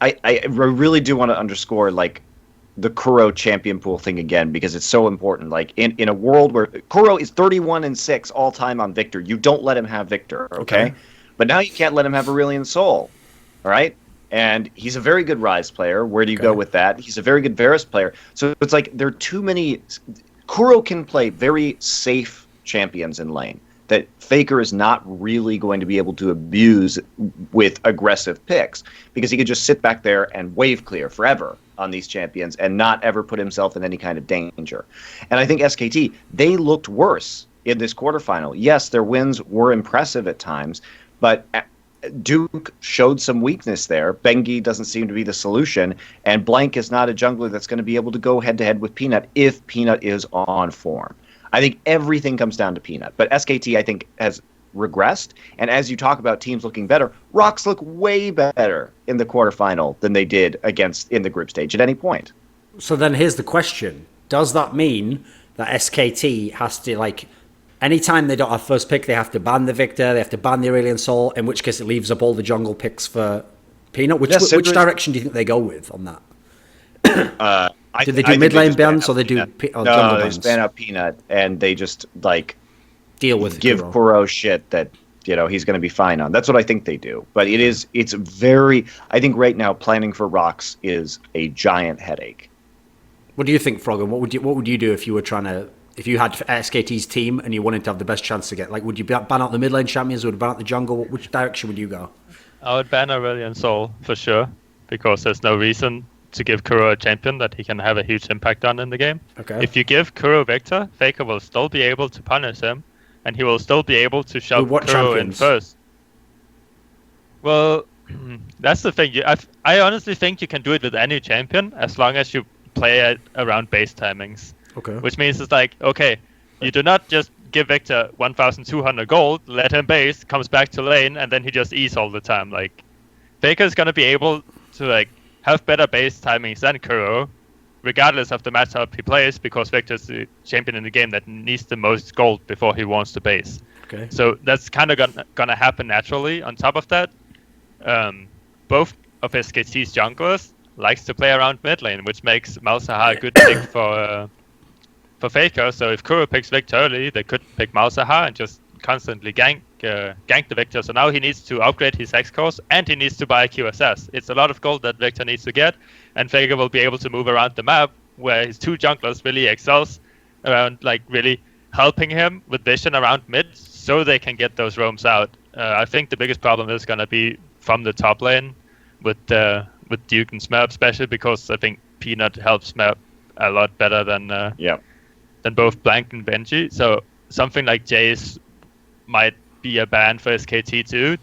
I really do want to underscore like the Kuro champion pool thing again because it's so important. Like in a world where Kuro is 31-6 all time on Victor, you don't let him have Victor, okay? But now you can't let him have Aurelian Soul, all right? And he's a very good Rise player. Where do you go with that? He's a very good Varus player. So it's like there are too many. Kuro can play very safe champions in lane that Faker is not really going to be able to abuse with aggressive picks, because he could just sit back there and wave clear forever on these champions and not ever put himself in any kind of danger. And I think SKT, they looked worse in this quarterfinal. Yes, their wins were impressive at times, but Duke showed some weakness there. Bengi doesn't seem to be the solution, and Blank is not a jungler that's going to be able to go head-to-head with Peanut if Peanut is on form. I think everything comes down to Peanut, but SKT, I think, has regressed, and as you talk about teams looking better, Rocks look way better in the quarterfinal than they did in the group stage at any point. So then here's the question. Does that mean that SKT has to, like, anytime they don't have first pick, they have to ban the Victor, they have to ban the Aurelion Sol, in which case it leaves up all the jungle picks for Peanut? Which direction do you think they go with on that? Did they do mid lane bans or they do jungle bans? No, they ban out Peanut, and they just, like, deal with give Kuro shit that, you know, he's going to be fine on. That's what I think they do. But it's very, I think right now planning for Rocks is a giant headache. What do you think, Froggen? What would you do if you were if you had SKT's team and you wanted to have the best chance to get, like, would you ban out the mid lane champions, would you ban out the jungle? Which direction would you go? I would ban Aurelion Sol for sure, because there's no reason to give Kuro a champion that he can have a huge impact on in the game. Okay. If you give Kuro Victor, Faker will still be able to punish him, and he will still be able to shove Kuro in first. Well, that's the thing. I honestly think you can do it with any champion as long as you play it around base timings. Okay. Which means it's like, okay, you do not just give Victor 1,200 gold, let him base, comes back to lane, and then he just E's all the time. Like, Faker's gonna be able to, like, have better base timings than Kuro, regardless of the matchup he plays, because Victor's the champion in the game that needs the most gold before he wants to base. Okay. So that's kind of gonna happen naturally. On top of that, both of SKT's junglers likes to play around mid lane, which makes Malzahar a good pick for Faker. So if Kuro picks Victor early, they could pick Malzahar and just constantly gank the Victor. So now he needs to upgrade his X course, and he needs to buy a QSS. It's a lot of gold that Victor needs to get, and Faker will be able to move around the map where his two junglers really excels around, like, really helping him with vision around mid, so they can get those roams out. I think the biggest problem is going to be from the top lane with Duke and Smurf, especially because I think Peanut helps Smurf a lot better than both Blank and Benji. So something like Jace might be a ban for SKT too,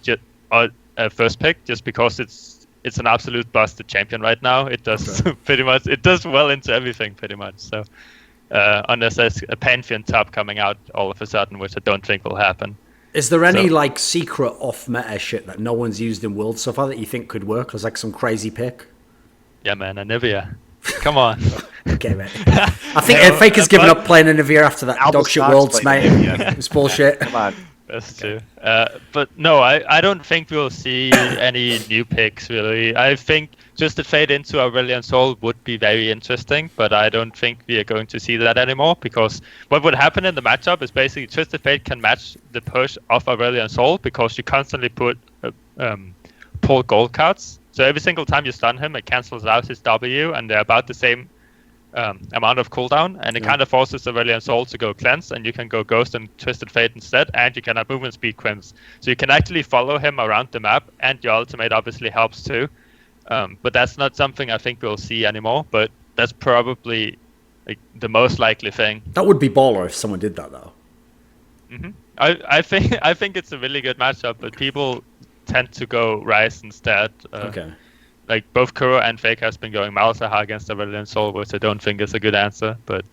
or a first pick, just because it's an absolute busted champion right now. It does pretty much, it does well into everything pretty much. So unless there's a Pantheon top coming out all of a sudden, which I don't think will happen. Is there any like secret off meta shit that no one's used in World so far that you think could work as like some crazy pick? Yeah, man, Anivia. Come on. Okay, mate. I think Faker's given up playing Anivia after that dogshit Worlds, mate. It's bullshit. Come on. That's true. But no, I don't think we'll see any new picks, really. I think just the fade into Aurelion Sol would be very interesting, but I don't think we are going to see that anymore, because what would happen in the matchup is basically Twisted Fate can match the push of Aurelion Sol, because you constantly pull gold cards. So every single time you stun him, it cancels out his W, and they're about the same amount of cooldown, and it kind of forces Aurelion Sol to go cleanse, and you can go Ghost and Twisted Fate instead, and you can have movement speed quims. So you can actually follow him around the map, and your ultimate obviously helps too. But that's not something I think we'll see anymore, but that's probably like the most likely thing. That would be baller if someone did that, though. Mm-hmm. I think it's a really good matchup, but people tend to go Ryze instead. Okay. Like both Kuro and Faker has been going Malzahar against Aurelion Sol, which I don't think is a good answer. But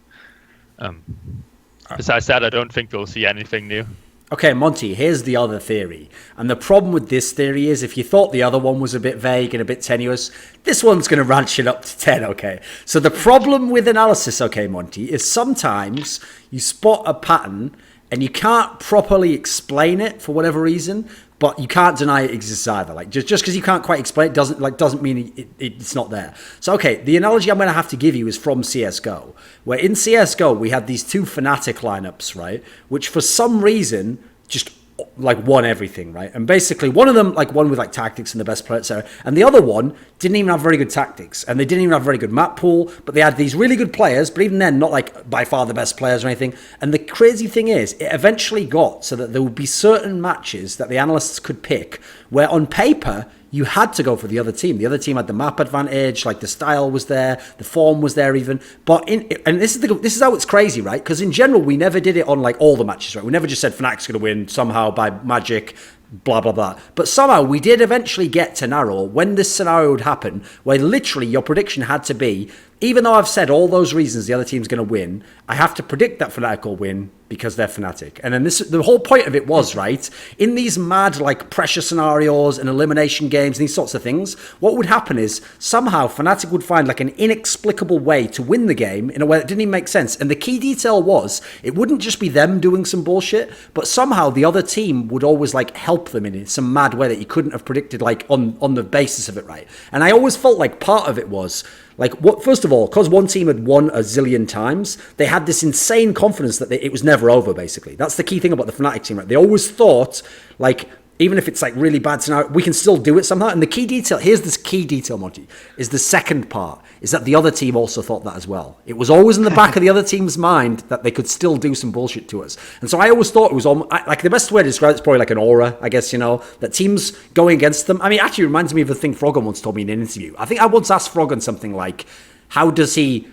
besides that, I don't think we'll see anything new. Okay, Monty, here's the other theory. And the problem with this theory is, if you thought the other one was a bit vague and a bit tenuous, this one's going to ranch it up to 10, okay? So the problem with analysis, okay, Monty, is sometimes you spot a pattern and you can't properly explain it for whatever reason, but you can't deny it exists either. Like, just because you can't quite explain it doesn't mean it's not there. So, okay, the analogy I'm going to have to give you is from CSGO, where in CSGO we had these two Fnatic lineups, right? Which for some reason just like won everything, right? And basically one of them like won with like tactics and the best player, etc. And the other one didn't even have very good tactics, and they didn't even have very good map pool, but they had these really good players, but even then not like by far the best players or anything. And the crazy thing is, it eventually got so that there would be certain matches that the analysts could pick where on paper you had to go for the other team. The other team had the map advantage, like the style was there, the form was there even. But this is how it's crazy, right? Because in general, we never did it on like all the matches, right? We never just said Fnatic's going to win somehow by magic, blah, blah, blah. But somehow we did eventually get to narrow when this scenario would happen, where literally your prediction had to be, even though I've said all those reasons the other team's going to win, I have to predict that Fnatic will win because they're Fnatic. And then the whole point of it was, right, in these mad like pressure scenarios and elimination games and these sorts of things, what would happen is somehow Fnatic would find like an inexplicable way to win the game in a way that didn't even make sense. And the key detail was it wouldn't just be them doing some bullshit, but somehow the other team would always like help them in some mad way that you couldn't have predicted like on the basis of it, right? And I always felt like part of it was like, what? First of all, because one team had won a zillion times, they had this insane confidence that it was never over, basically. That's the key thing about the Fnatic team, right? They always thought, like, even if it's like really bad scenario, we can still do it somehow. And the key detail, here's this key detail, Monty, is the second part, is that the other team also thought that as well. It was always in the back of the other team's mind that they could still do some bullshit to us. And so I always thought it was almost, like the best way to describe it is probably like an aura, I guess, you know, that teams going against them. I mean, it actually reminds me of the thing Froggen once told me in an interview. I think I once asked Froggen something like, how does he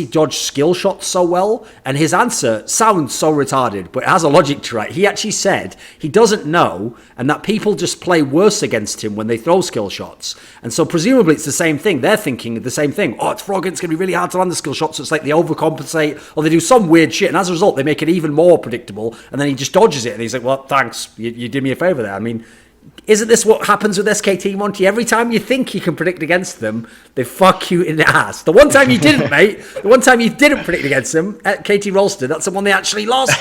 dodge skill shots so well? And his answer sounds so retarded, but it has a logic to it. He actually said he doesn't know, and that people just play worse against him when they throw skill shots. And so presumably it's the same thing. They're thinking the same thing. Oh, it's Froggen, it's going to be really hard to land the skill shots. So it's like they overcompensate, or they do some weird shit, and as a result, they make it even more predictable, and then he just dodges it, and he's like, well, thanks, you did me a favor there. I mean, isn't this what happens with SKT, Monty? Every time you think you can predict against them, they fuck you in the ass. The one time you didn't, mate, the one time you didn't predict against them at KT Rolster, that's the one they actually lost.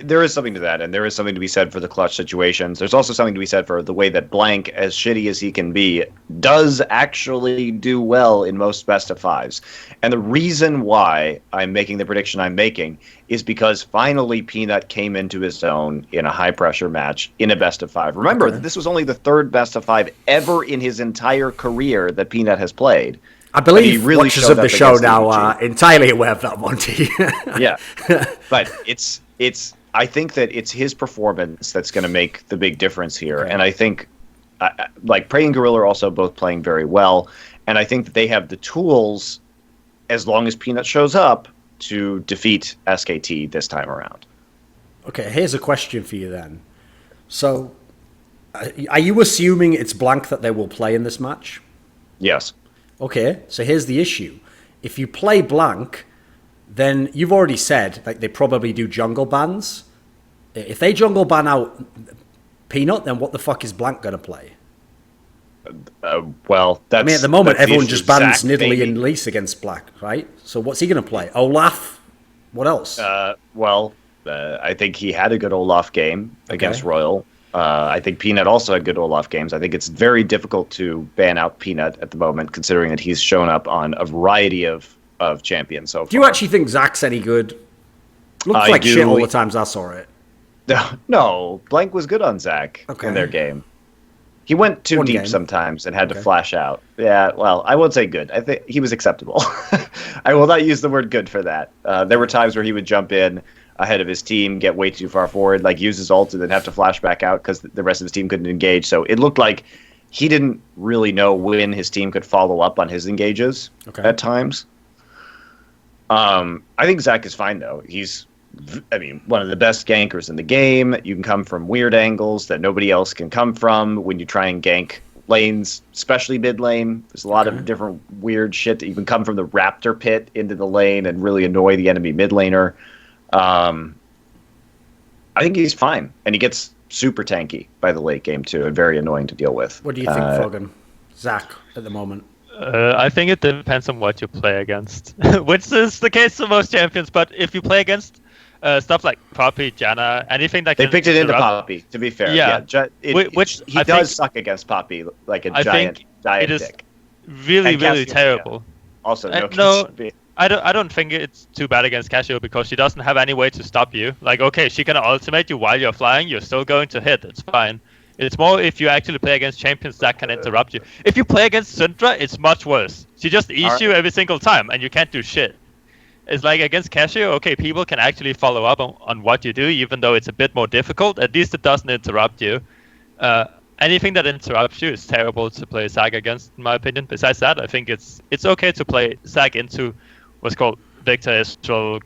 There is something to that, and there is something to be said for the clutch situations. There's also something to be said for the way that Blank, as shitty as he can be, does actually do well in most best of fives. And the reason why I'm making the prediction I'm making is because finally Peanut came into his own in a high-pressure match in a best of five. Remember, this was only the third best of five ever in his entire career that Peanut has played. I believe really watchers of the show now are entirely aware of that, Monty. Yeah, but I think that it's his performance that's going to make the big difference here. Okay. And I think, like, Prey and Gorilla are also both playing very well. And I think that they have the tools, as long as Peanut shows up, to defeat SKT this time around. Okay, here's a question for you then. So, are you assuming it's Blank that they will play in this match? Yes. Okay, so here's the issue. If you play Blank, then you've already said like they probably do jungle bans. If they jungle ban out Peanut, then what the fuck is Blank going to play? Well, that's... I mean, at the moment, everyone just bans Nidalee and Lise against Black, right? So what's he going to play? Olaf? What else? I think he had a good Olaf game against Royal. I think Peanut also had good Olaf games. I think it's very difficult to ban out Peanut at the moment, considering that he's shown up on a variety of champions so far. Do you actually think Zach's any good? Looks like shit all the times I saw it. No, Blank was good on Zach in their game. He went too deep sometimes and had to flash out. Yeah, well, I won't say good. I think he was acceptable. I will not use the word good for that. There were times where he would jump in ahead of his team, get way too far forward, like use his ult and then have to flash back out because the rest of his team couldn't engage. So it looked like he didn't really know when his team could follow up on his engages at times. I think Zach is fine, though. He's, one of the best gankers in the game. You can come from weird angles that nobody else can come from when you try and gank lanes, especially mid lane. There's a lot of different weird shit that you can come from the raptor pit into the lane and really annoy the enemy mid laner. I think he's fine, and he gets super tanky by the late game too, and very annoying to deal with. What do you think, Froggen? Zach, at the moment? I think it depends on what you play against, which is the case for most champions. But if you play against stuff like Poppy, Janna, anything that they picked it into Poppy. To be fair, which he does suck against Poppy like a giant it is dick. really terrible. Also, I don't think it's too bad against Casio because she doesn't have any way to stop you. Like, okay, she can ultimate you while you're flying, you're still going to hit, it's fine. It's more if you actually play against champions that can interrupt you. If you play against Syndra, it's much worse. She just eats you every single time, and you can't do shit. It's like against Casio, okay, people can actually follow up on what you do, even though it's a bit more difficult. At least it doesn't interrupt you. Anything that interrupts you is terrible to play Zac against, in my opinion. Besides that, I think it's okay to play Zac into what's called Victor, Israel,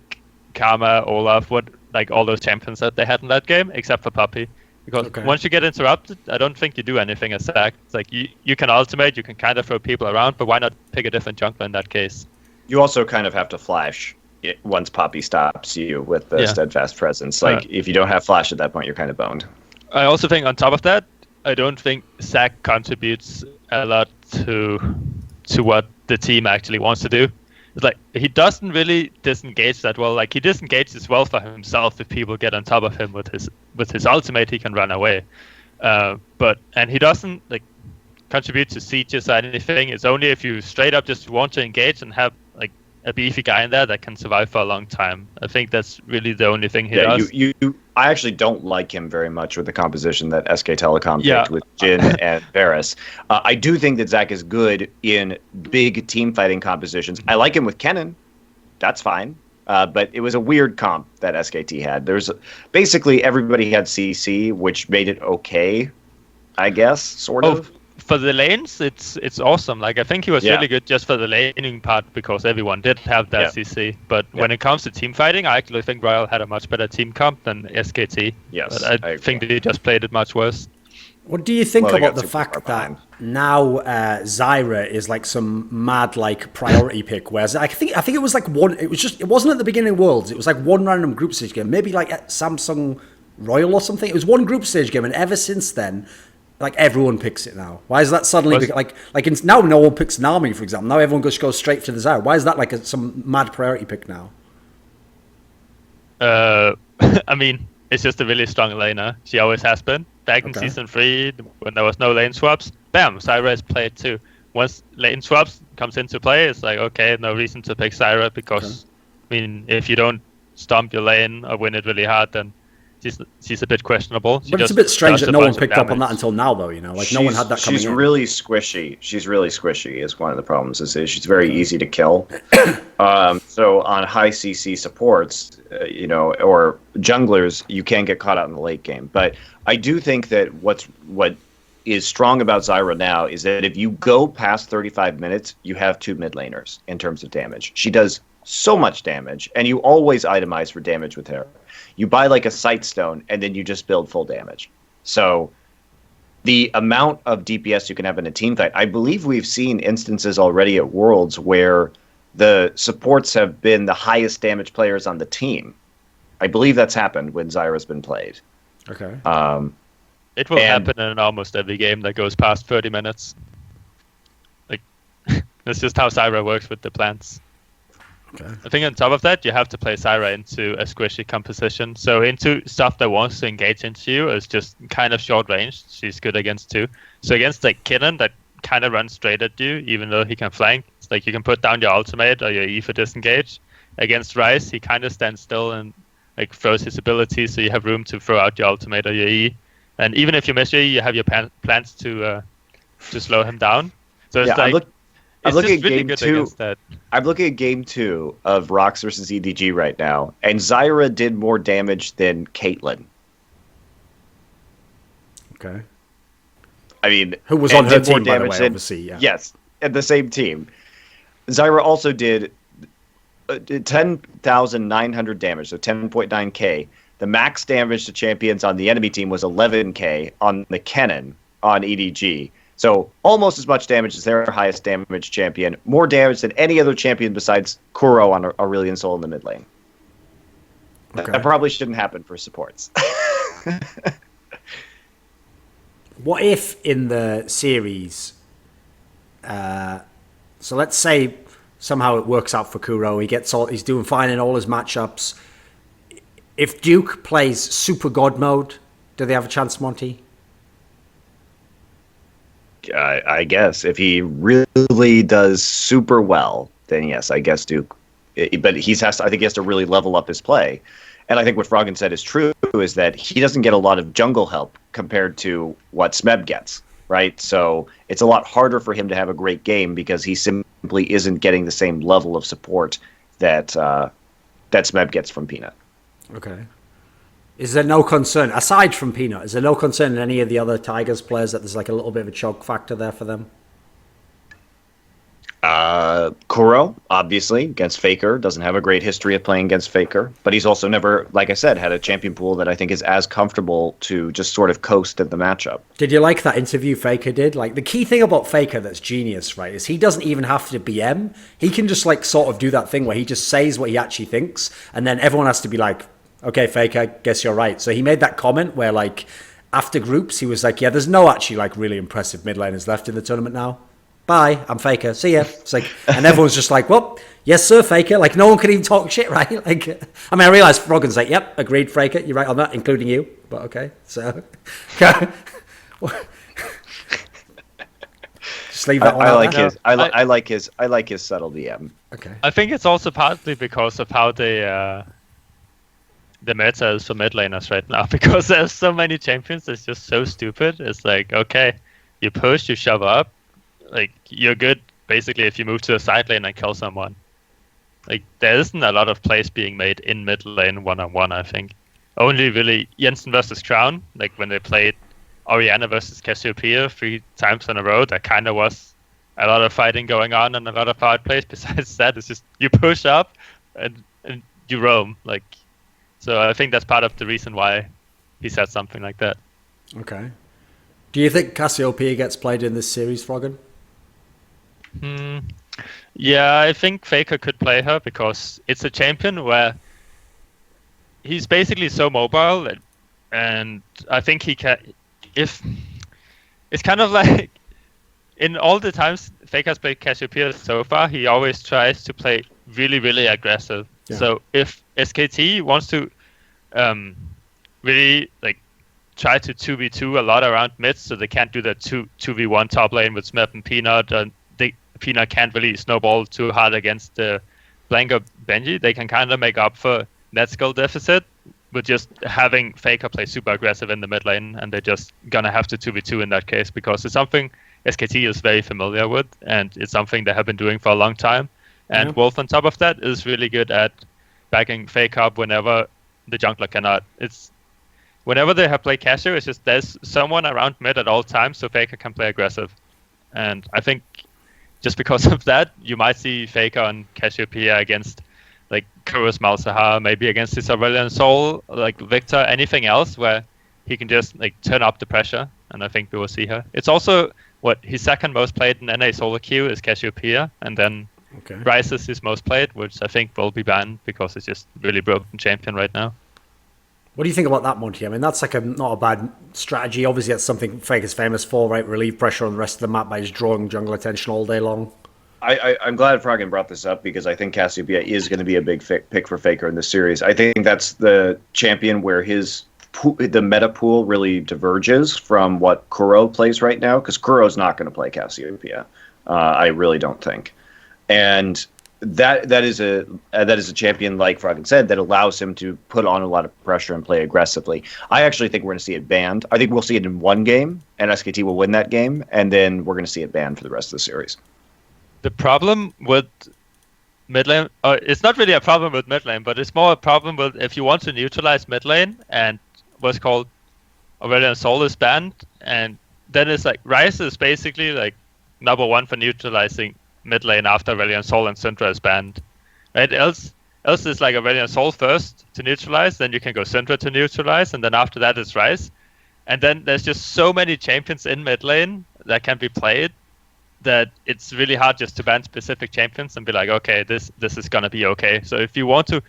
Karma, Olaf, like all those champions that they had in that game, except for Puppy. Because once you get interrupted, I don't think you do anything as Zac. It's like you can ultimate, you can kind of throw people around, but why not pick a different jungler in that case? You also kind of have to flash once Poppy stops you with the steadfast presence. Like, if you don't have flash at that point, you're kind of boned. I also think on top of that, I don't think Zac contributes a lot to what the team actually wants to do. It's like he doesn't really disengage that well. Like he disengages well for himself if people get on top of him with his ultimate, he can run away. But he doesn't like contribute to sieges or anything. It's only if you straight up just want to engage and have like a beefy guy in there that can survive for a long time. I think that's really the only thing he does. I actually don't like him very much with the composition that SK Telecom picked with Jhin and Varus. I do think that Zac is good in big team fighting compositions. I like him with Kennen. That's fine. But it was a weird comp that SKT had. There's basically everybody had CC, which made it okay, I guess, sort of. For the lanes, it's awesome. Like I think he was really good just for the laning part because everyone did have that CC. But when it comes to team fighting, I actually think Royal had a much better team comp than SKT. Yes, but I think they just played it much worse. What do you think about the fact that now Zyra is like some mad like priority pick? Whereas I think it was like one. It wasn't at the beginning of Worlds. It was like one random group stage game, maybe like at Samsung Royal or something. It was one group stage game, and ever since then, like everyone picks it now. Why is that suddenly now no one picks Nami, for example. Now everyone just goes straight to the Zyra. Why is that like some mad priority pick now? I mean, it's just a really strong laner. She always has been. Back in Season 3, when there was no lane swaps, bam, Zyra is played too. Once lane swaps comes into play, it's like, okay, no reason to pick Zyra because, I mean, if you don't stomp your lane or win it really hard, then she's a bit questionable. But it's a bit strange that no one picked up on that until now, though. You know, like no one had that coming in. She's really squishy. She's really squishy. Is one of the problems. Is she's very easy to kill. So on high CC supports, or junglers, you can get caught out in the late game. But I do think that what is strong about Zyra now is that if you go past 35 minutes, you have two mid laners in terms of damage. She does so much damage, and you always itemize for damage with her. You buy like a sight stone, and then you just build full damage. So the amount of DPS you can have in a team fight, I believe we've seen instances already at Worlds where the supports have been the highest damage players on the team. I believe that's happened when Zyra's been played. Okay. It will happen in almost every game that goes past 30 minutes. Like, that's just how Zyra works with the plants. Okay. I think on top of that, you have to play Zyra into a squishy composition. So into stuff that wants to engage into you is just kind of short range. She's good against too. So against like Kennen that kind of runs straight at you, even though he can flank. It's like you can put down your ultimate or your E for disengage. Against Ryze, he kind of stands still and like throws his ability, so you have room to throw out your ultimate or your E. And even if you miss your E, you have your plans to slow him down. So it's I'm looking at really game 2. I'm looking at game 2 of Rox versus EDG right now, and Zyra did more damage than Caitlyn. Okay. I mean, who was on her team, by the way, obviously. Yeah. Yes, at the same team. Zyra also did 10,900 damage, so 10.9k. The max damage to champions on the enemy team was 11k on the Kennen on EDG. So almost as much damage as their highest damage champion. More damage than any other champion besides Kuro on Aurelion Sol in the mid lane. Okay. That probably shouldn't happen for supports. What if in the series, so let's say somehow it works out for Kuro, he's doing fine in all his matchups. If Duke plays Super God mode, do they have a chance, Monty? I guess if he really does super well, then yes, I guess Duke but I think he has to really level up his play. And I think what Froggen said is true, is that he doesn't get a lot of jungle help compared to what Smeb gets, right? So it's a lot harder for him to have a great game because he simply isn't getting the same level of support that Smeb gets from Peanut. Okay. Is there no concern, aside from Peanut, is there no concern in any of the other Tigers players that there's like a little bit of a choke factor there for them? Kuro, obviously, against Faker, doesn't have a great history of playing against Faker, but he's also never, like I said, had a champion pool that I think is as comfortable to just sort of coast at the matchup. Did you like that interview Faker did? Like, the key thing about Faker that's genius, right, is he doesn't even have to BM. He can just, like, sort of do that thing where he just says what he actually thinks, and then everyone has to be like, okay, Faker, guess you're right. So he made that comment where, like, after groups, he was like, yeah, there's no actually, like, really impressive mid laners left in the tournament now. Bye, I'm Faker. See ya. It's like, and everyone's just like, well, yes, sir, Faker. Like, no one could even talk shit, right? Like, I mean, I realize Froggen's like, yep, agreed, Faker. You're right on that, including you. But okay, so just leave that one. I like his subtle DM. Okay. I think it's also partly because of how the meta is for mid laners right now. Because there's so many champions that's just so stupid. It's like, okay, you push, you shove up. Like, you're good basically if you move to a side lane and kill someone. Like, there isn't a lot of plays being made in mid lane 1-on-1, I think. Only really Jensen versus Crown, like when they played Orianna versus Cassiopeia 3 times in a row, that kind of was a lot of fighting going on and a lot of hard plays. Besides that, it's just you push up and you roam. Like, so I think that's part of the reason why he said something like that. Okay. Do you think Cassiopeia gets played in this series, Froggen? Yeah, I think Faker could play her because it's a champion where he's basically so mobile, and I think he can. If it's kind of like in all the times Faker's played Cassiopeia so far, he always tries to play really, really aggressive. Yeah. So if SKT wants to really like try to 2v2 a lot around mid, so they can't do the 2v1 top lane with Smep and Peanut, and Peanut can't really snowball too hard against the Blank Benji, they can kind of make up for that skill deficit with just having Faker play super aggressive in the mid lane, and they're just gonna have to 2v2 in that case because it's something SKT is very familiar with, and it's something they have been doing for a long time. And Wolf on top of that is really good at backing Faker up whenever the jungler cannot. It's whenever they have played Casio, it's just there's someone around mid at all times so Faker can play aggressive. And I think just because of that, you might see Faker on Cassiopeia against like Kurus Malzahar, maybe against his Aurelion Soul, like Victor, anything else where he can just like turn up the pressure, and I think we will see her. It's also what his second most played in NA solo queue is Cassiopeia, and then Ryze is his most played, which I think will be banned because it's just really broken champion right now. What do you think about that, Monty? I mean, that's like not a bad strategy. Obviously, that's something Faker's famous for, right? Relieve pressure on the rest of the map by just drawing jungle attention all day long. I'm glad Froggen brought this up because I think Cassiopeia is going to be a big pick for Faker in this series. I think that's the champion where the meta pool really diverges from what Kuro plays right now, because Kuro's not going to play Cassiopeia. I really don't think. And that is a champion, like Froggen said, that allows him to put on a lot of pressure and play aggressively. I actually think we're going to see it banned. I think we'll see it in one game, and SKT will win that game, and then we're going to see it banned for the rest of the series. The problem with mid lane, it's not really a problem with mid lane, but it's more a problem with if you want to neutralize mid lane and what's called Aurelion Soul is banned, and then it's like Ryze is basically like number one for neutralizing mid lane after Aurelion Soul and Syndra is banned. Right? Else it's like Aurelion Soul first to neutralize, then you can go Syndra to neutralize, and then after that is Ryze. And then there's just so many champions in mid lane that can be played that it's really hard just to ban specific champions and be like, okay, this is gonna be okay. So if you want to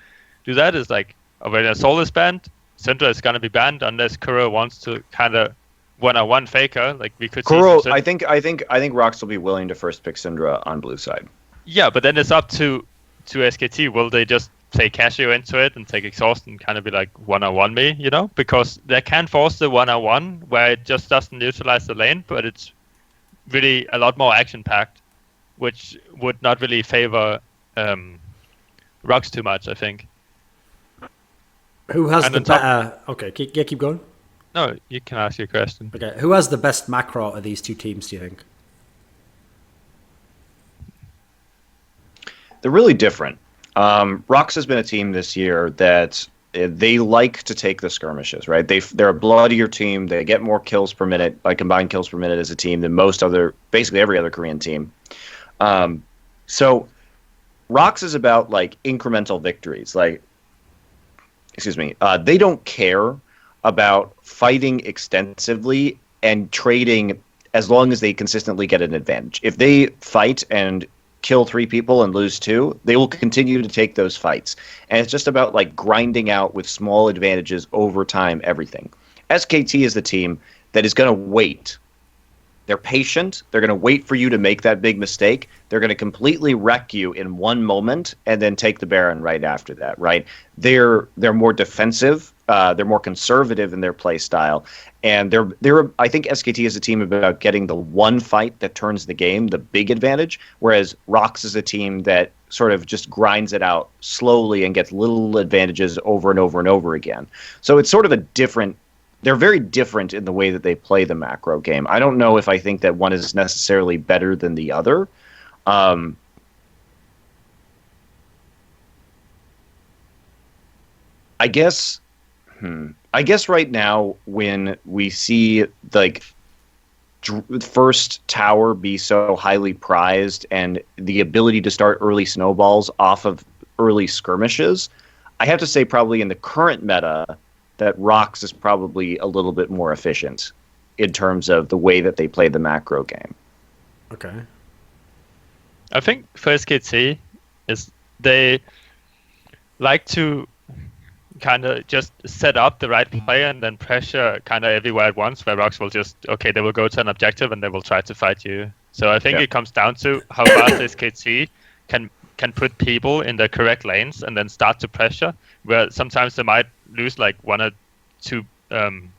do that, is like Aurelion Soul is banned, Syndra is gonna be banned unless Kuro wants to kind of one-on-one Faker, like we could Kuro, see. I think Rox will be willing to first pick Syndra on blue side. Yeah, but then it's up to SKT. Will they just play Casio into it and take exhaust and kind of be like one-on-one me, you know? Because they can force the one-on-one where it just doesn't neutralize the lane, but it's really a lot more action-packed, which would not really favor Ryze Rocks too much, I think. Who has And the on top- better? Okay, keep going. No, you can ask your question. Okay, who has the best macro of these two teams? Do you think? They're really different. Rocks has been a team this year that they like to take the skirmishes, right? They're a bloodier team. They get more kills per minute, like combined kills per minute as a team than basically every other Korean team. So Rocks is about like incremental victories. Like, excuse me, they don't care about fighting extensively and trading as long as they consistently get an advantage. If they fight and kill 3 people and lose 2, they will continue to take those fights. And it's just about like grinding out with small advantages over time, everything. SKT is the team that is going to wait. They're patient. They're going to wait for you to make that big mistake. They're going to completely wreck you in one moment and then take the Baron right after that, right? They're more defensive. They're more conservative in their play style. And I think SKT is a team about getting the one fight that turns the game, the big advantage, whereas Rocks is a team that sort of just grinds it out slowly and gets little advantages over and over and over again. So it's sort of they're very different in the way that they play the macro game. I don't know if I think that one is necessarily better than the other. I guess right now when we see like first tower be so highly prized and the ability to start early snowballs off of early skirmishes, I have to say probably in the current meta that Rocks is probably a little bit more efficient in terms of the way that they play the macro game. Okay. I think for SKT is they like to kind of just set up the right play and then pressure kind of everywhere at once, where Rocks will they will go to an objective and they will try to fight you. So I think it comes down to how fast SKT can put people in the correct lanes and then start to pressure, where sometimes they might lose like 1 or 2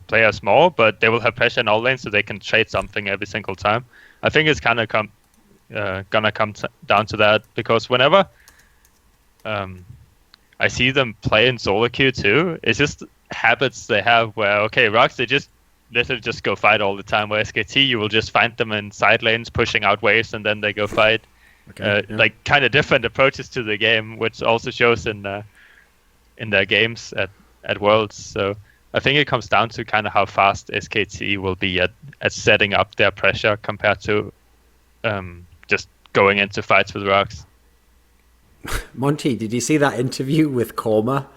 players more, but they will have pressure in all lanes so they can trade something every single time. I think it's kind of gonna come down to that, because whenever I see them play in solo queue too, it's just habits they have where, Rocks, they just literally just go fight all the time, where SKT, you will just find them in side lanes pushing out waves and then they go fight. Like kind of different approaches to the game, which also shows in their games at Worlds. So I think it comes down to kind of how fast SKT will be at setting up their pressure compared to just going into fights with Rocks. Monty, did you see that interview with Korma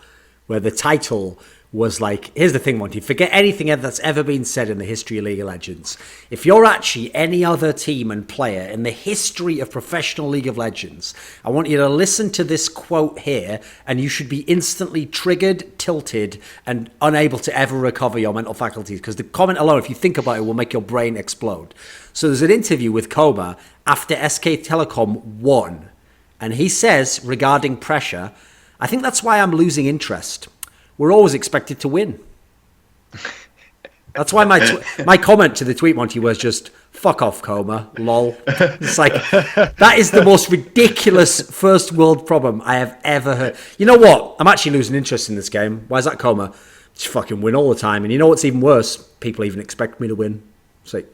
where the title was like, here's the thing, Monty, forget anything that's ever been said in the history of League of Legends. If you're actually any other team and player in the history of professional League of Legends, I want you to listen to this quote here, and you should be instantly triggered, tilted, and unable to ever recover your mental faculties, because the comment alone, if you think about it, will make your brain explode. So there's an interview with Korma after SK Telecom won, and he says, regarding pressure, I think that's why I'm losing interest. We're always expected to win. That's why my comment to the tweet, Monty, was just, fuck off, Korma, lol. It's like, that is the most ridiculous first world problem I have ever heard. You know what? I'm actually losing interest in this game. Why is that, Korma? Just fucking win all the time. And you know what's even worse? People even expect me to win. It's like...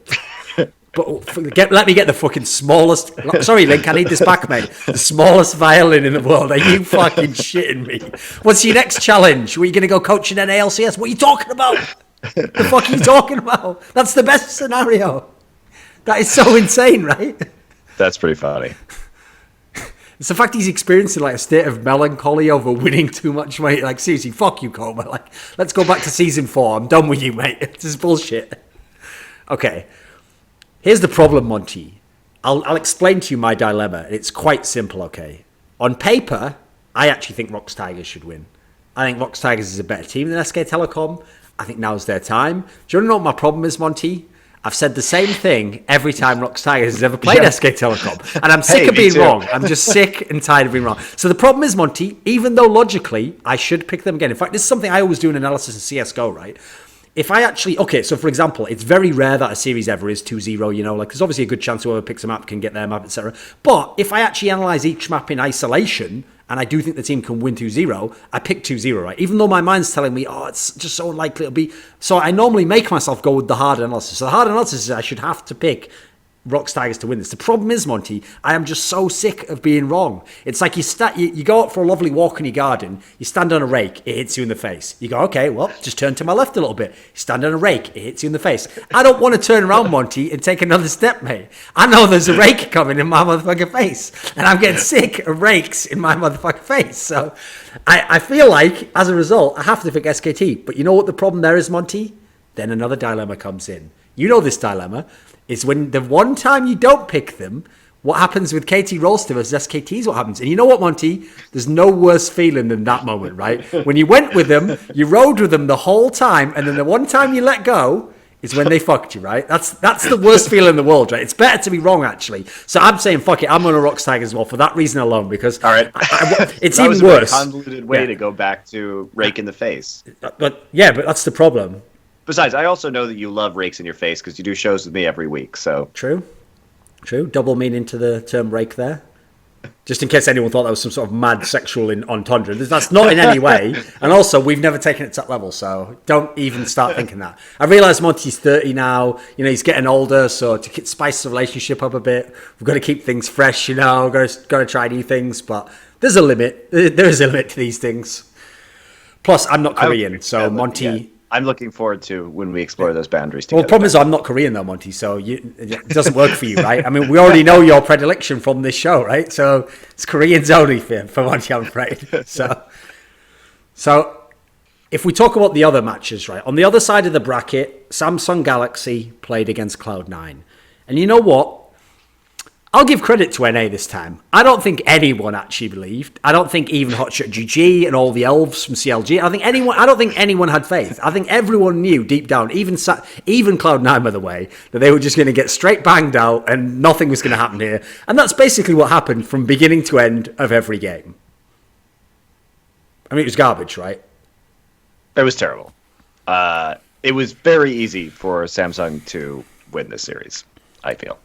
But let me get the fucking smallest... Sorry, Link, I need this back, mate. The smallest violin in the world. Are you fucking shitting me? What's your next challenge? Were you going to go coaching an ALCS? What are you talking about? The fuck are you talking about? That's the best scenario. That is so insane, right? That's pretty funny. It's the fact he's experiencing like a state of melancholy over winning too much, mate. Like, seriously, fuck you, Korma. Like, let's go back to season 4. I'm done with you, mate. This is bullshit. Okay. Here's the problem, Monty. I'll explain to you my dilemma. It's quite simple, okay? On paper, I actually think Rocks Tigers should win. I think Rocks Tigers is a better team than SK Telecom. I think now's their time. Do you want to know what my problem is, Monty? I've said the same thing every time Rocks Tigers has ever played SK Telecom. And I'm sick of being wrong. I'm just sick and tired of being wrong. So the problem is, Monty, even though logically I should pick them again. In fact, this is something I always do in analysis in CSGO, right? If I actually... Okay, so for example, it's very rare that a series ever is 2-0, you know, like there's obviously a good chance whoever picks a map can get their map, etc. But if I actually analyse each map in isolation and I do think the team can win 2-0, I pick 2-0, right? Even though my mind's telling me, oh, it's just so unlikely it'll be. So I normally make myself go with the hard analysis. So the hard analysis is I should have to pick Rocks Tigers to win this. The problem is, Monty, I am just so sick of being wrong. It's like you go out for a lovely walk in your garden, you stand on a rake, it hits you in the face. You go, okay, well, just turn to my left a little bit. You stand on a rake, it hits you in the face. I don't want to turn around, Monty, and take another step, mate. I know there's a rake coming in my motherfucking face, and I'm getting sick of rakes in my motherfucking face. So I feel like, as a result, I have to pick SKT. But you know what the problem there is, Monty? Then another dilemma comes in. You know this dilemma. Is when the one time you don't pick them, what happens with KT Rolster versus SKT is what happens. And you know what, Monty? There's no worse feeling than that moment, right? When you went with them, you rode with them the whole time, and then the one time you let go is when they fucked you, right? That's the worst feeling in the world, right? It's better to be wrong, actually. So I'm saying, fuck it, I'm on a Rocks Tigers as well for that reason alone, because all right, it's even worse. That was a convoluted way to go back to rake in the face. But that's the problem. Besides, I also know that you love rakes in your face because you do shows with me every week. So True. Double meaning to the term rake there. Just in case anyone thought that was some sort of mad sexual entendre. That's not in any way. And also, we've never taken it to that level, so don't even start thinking that. I realise Monty's 30 now. You know, he's getting older, so to spice the relationship up a bit, we've got to keep things fresh, you know, got to try new things, but there's a limit. There is a limit to these things. Plus, I'm not Korean, so Monty... Yeah. I'm looking forward to when we explore those boundaries together. Well, the problem is I'm not Korean though, Monty, so it doesn't work for you, right? I mean, we already know your predilection from this show, right? So it's Koreans only for Monty, I'm afraid. So if we talk about the other matches, right? On the other side of the bracket, Samsung Galaxy played against Cloud9. And you know what? I'll give credit to NA this time. I don't think anyone actually believed. I don't think even Hotshot GG and all the elves from CLG. I don't think anyone had faith. I think everyone knew deep down, even Cloud9, by the way, that they were just going to get straight banged out and nothing was going to happen here. And that's basically what happened from beginning to end of every game. I mean, it was garbage, right? It was terrible. It was very easy for Samsung to win this series, I feel.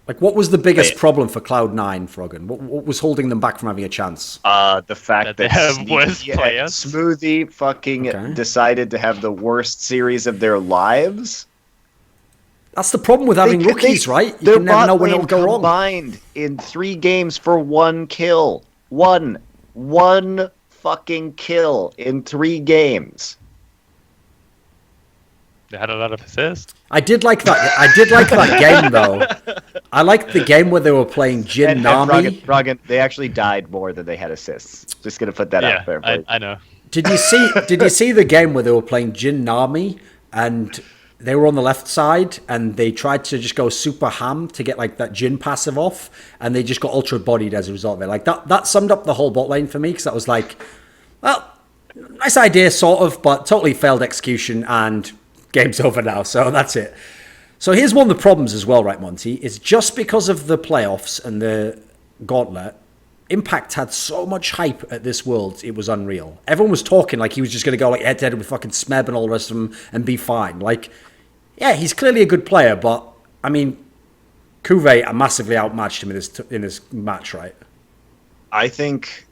Like, what was the biggest problem for Cloud9, Froggen? What was holding them back from having a chance? The fact that they have worse players. Smoothie fucking decided to have the worst series of their lives. That's the problem with having rookies, right? You can never know when it'll go wrong. Combined in 3 games for 1 kill. One fucking kill in 3 games. They had a lot of assists. I did like that game though. I liked the game where they were playing Jin Nami. Froggen, they actually died more than they had assists. Just gonna put that out there. I know. Did you see the game where they were playing Jin Nami and they were on the left side and they tried to just go super ham to get like that Jin passive off and they just got ultra bodied as a result of it. Like that summed up the whole bot lane for me because that was like, well, nice idea sort of, but totally failed execution and game's over now, so that's it. So here's one of the problems as well, right, Monty, is just because of the playoffs and the gauntlet, Impact had so much hype at this Worlds, it was unreal. Everyone was talking like he was just going to go like head-to-head with fucking Smeb and all the rest of them and be fine. Like, yeah, he's clearly a good player, but, I mean, Cuvée massively outmatched him in this match, right? I think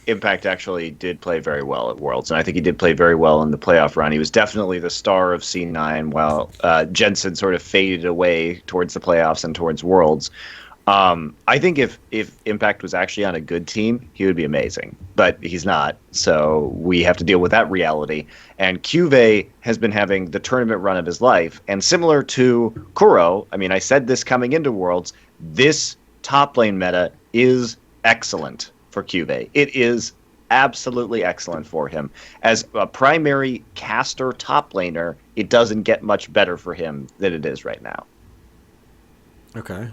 Impact actually did play very well at Worlds, and I think he did play very well in the playoff run. He was definitely the star of C9 while Jensen sort of faded away towards the playoffs and towards Worlds. I think if Impact was actually on a good team, he would be amazing, but he's not, so we have to deal with that reality. And Cuvée has been having the tournament run of his life, and similar to Kuro, I mean, I said this coming into Worlds, this top lane meta is excellent for Cuvée. It is absolutely excellent for him. As a primary caster top laner, it doesn't get much better for him than it is right now. Okay.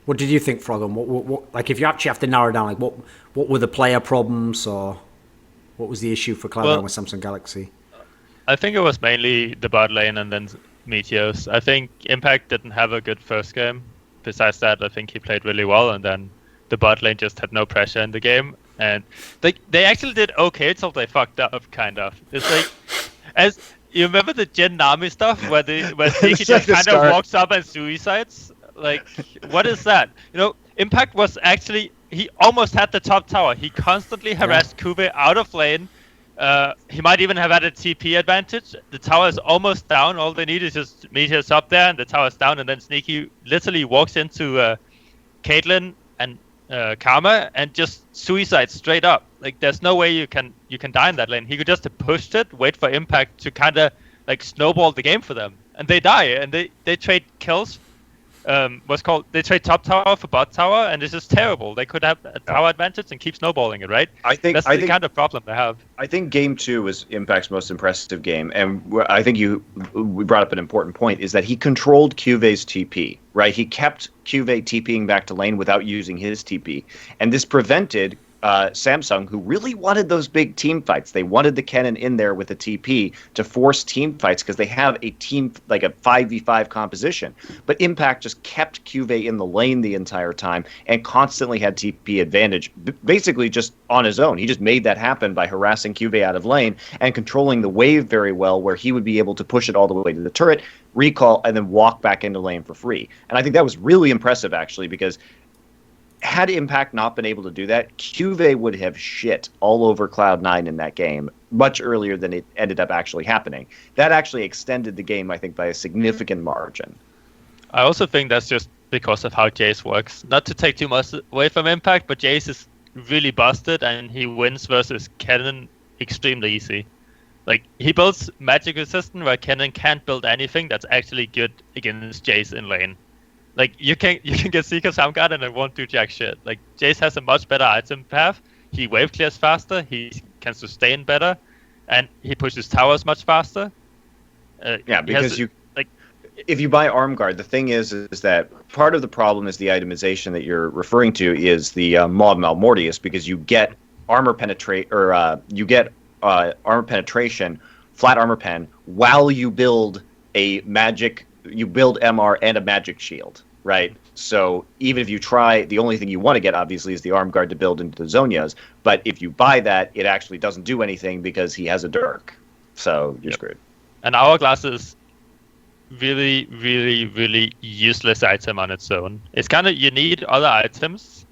What did you think, Froggen? What like if you actually have to narrow down, like what were the player problems or what was the issue for Cloud9 with Samsung Galaxy? I think it was mainly the bot lane and then Meteos. I think Impact didn't have a good first game. Besides that, I think he played really well, and then the bot lane just had no pressure in the game, and they actually did okay until they fucked up, kind of. It's like, as you remember the Jin Nami stuff where Sneaky just kind of walks up and suicides. Like, what is that? You know, Impact was actually he almost had the top tower. He constantly harassed Kube out of lane. He might even have had a TP advantage. The tower is almost down. All they need is just Meteors up there, and the tower's down. And then Sneaky literally walks into Caitlyn and Karma and just suicides straight up. Like, there's no way you can die in that lane. He could just have pushed it, wait for impact to kind of like snowball the game for them, and they die. And they trade kills. They trade top tower for bot tower, and this is terrible. They could have a tower advantage and keep snowballing it, right? I think that's the kind of problem they have. I think game 2 was Impact's most impressive game, and I think we brought up an important point, is that he controlled Cuve's TP, right? He kept Cuve TPing back to lane without using his TP, and this prevented Samsung, who really wanted those big team fights. They wanted the Kennen in there with a TP to force team fights because they have a team, like a 5v5 composition. But Impact just kept Cuve in the lane the entire time and constantly had TP advantage, basically just on his own. He just made that happen by harassing Cuve out of lane and controlling the wave very well, where he would be able to push it all the way to the turret, recall, and then walk back into lane for free. And I think that was really impressive, actually, because had Impact not been able to do that, Cuve would have shit all over Cloud9 in that game much earlier than it ended up actually happening. That actually extended the game, I think, by a significant margin. I also think that's just because of how Jace works. Not to take too much away from Impact, but Jace is really busted, and he wins versus Kennen extremely easy. Like, he builds magic resistant where Kennen can't build anything that's actually good against Jace in lane. Like, you can get Seeker Soundguard and it won't do jack shit. Like, Jace has a much better item path. He wave clears faster. He can sustain better, and he pushes towers much faster. Because if you buy Arm Guard, the thing is that part of the problem is the itemization that you're referring to is the Maw Malmortius, because you get armor penetration, flat armor pen, while you build a magic. You build MR and a magic shield, right? So even if you try, the only thing you want to get, obviously, is the Arm Guard to build into the Zonias. But if you buy that, it actually doesn't do anything because he has a Dirk. So you're screwed. And Hourglass is really, really, really useless item on its own. It's kind of, you need other items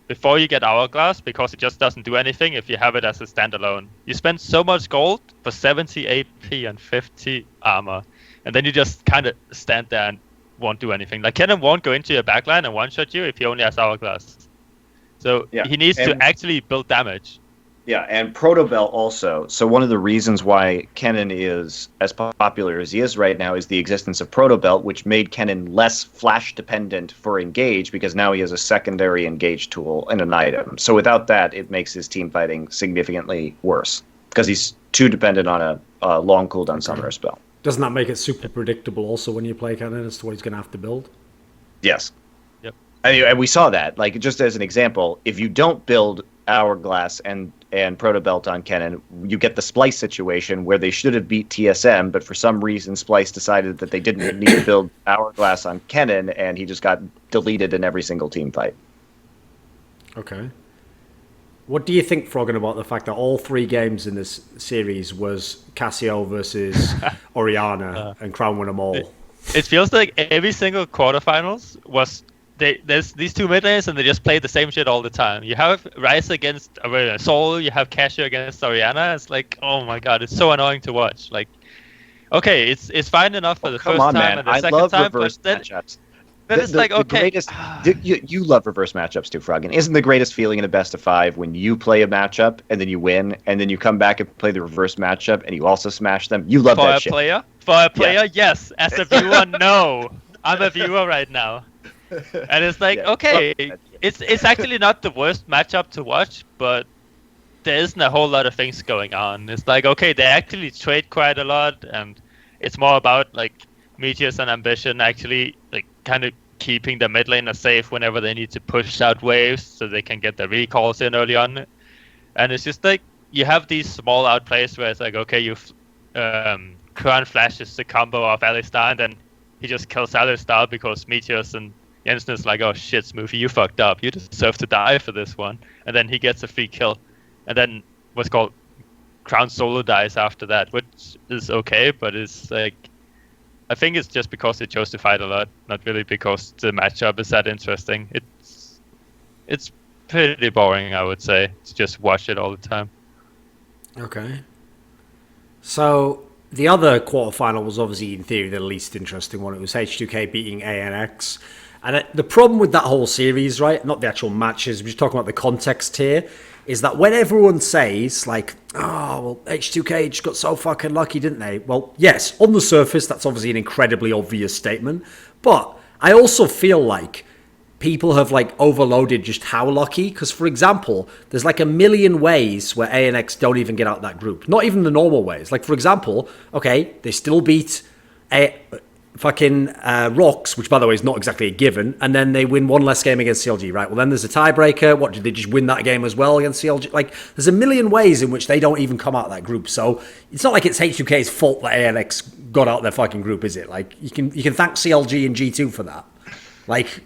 before you get Hourglass, because it just doesn't do anything if you have it as a standalone. You spend so much gold for 70 AP and 50 armor. And then you just kind of stand there and won't do anything. Like, Kennen won't go into your backline and one-shot you if he only has Hourglass. So he needs to actually build damage. Yeah, and Protobell also. So one of the reasons why Kennen is as popular as he is right now is the existence of Protobell, which made Kennen less flash-dependent for engage, because now he has a secondary engage tool and an item. So without that, it makes his team fighting significantly worse, because he's too dependent on a long cooldown summoner spell. Doesn't that make it super predictable also when you play Kennen as to what he's going to have to build? Yes. Yep. And we saw that. Like, just as an example, if you don't build Hourglass and Protobelt on Kennen, you get the Splice situation where they should have beat TSM, but for some reason Splice decided that they didn't need to build Hourglass on Kennen, and he just got deleted in every single team fight. Okay. What do you think, Froggen, about the fact that all 3 games in this series was Cassio versus Orianna and Crown won them all? It feels like every single quarterfinals was there's these 2 mid laners and they just play the same shit all the time. You have Ryze against Soul, you have Cassio against Orianna. It's like, oh my god, it's so annoying to watch. Like, okay, it's fine enough for the first time and the second time, but then matchups. But it's like, okay. You love reverse matchups too, Froggen. Isn't the greatest feeling in a best of 5 when you play a matchup and then you win, and then you come back and play the reverse matchup and you also smash them? You love that shit. For a player, yes. As a viewer, no. I'm a viewer right now. And it's like, okay, it's actually not the worst matchup to watch, but there isn't a whole lot of things going on. It's like, okay, they actually trade quite a lot, and it's more about, like, Meteors and Ambition actually, like, kind of keeping the mid laner safe whenever they need to push out waves so they can get the recalls in early on. And it's just like, you have these small outplays where it's like, okay, Kran flashes the combo of Alistar, and then he just kills Alistar because Meteors and Jensen is like, oh shit, Smoothie, you fucked up. You deserve to die for this one. And then he gets a free kill. And then what's called Crown solo dies after that, which is okay, but it's like, I think it's just because they chose to fight a lot, not really because the matchup is that interesting. It's pretty boring, I would say, to just watch it all the time. Okay. So the other quarterfinal was obviously, in theory, the least interesting one. It was H2K beating ANX. And the problem with that whole series, right, not the actual matches, we're just talking about the context here, is that when everyone says, like, oh, well, H2K just got so fucking lucky, didn't they? Well, yes, on the surface, that's obviously an incredibly obvious statement. But I also feel like people have, like, overloaded just how lucky. Because, for example, there's, like, a million ways where ANX don't even get out that group. Not even the normal ways. Like, for example, okay, they still beat Rocks, which by the way is not exactly a given, and then they win one less game against CLG, right? Well, then there's a tiebreaker. What, did they just win that game as well against CLG? Like, there's a million ways in which they don't even come out of that group. So it's not like it's H2K's fault that ANX got out their fucking group, is it? Like, you can thank CLG and G2 for that. Like,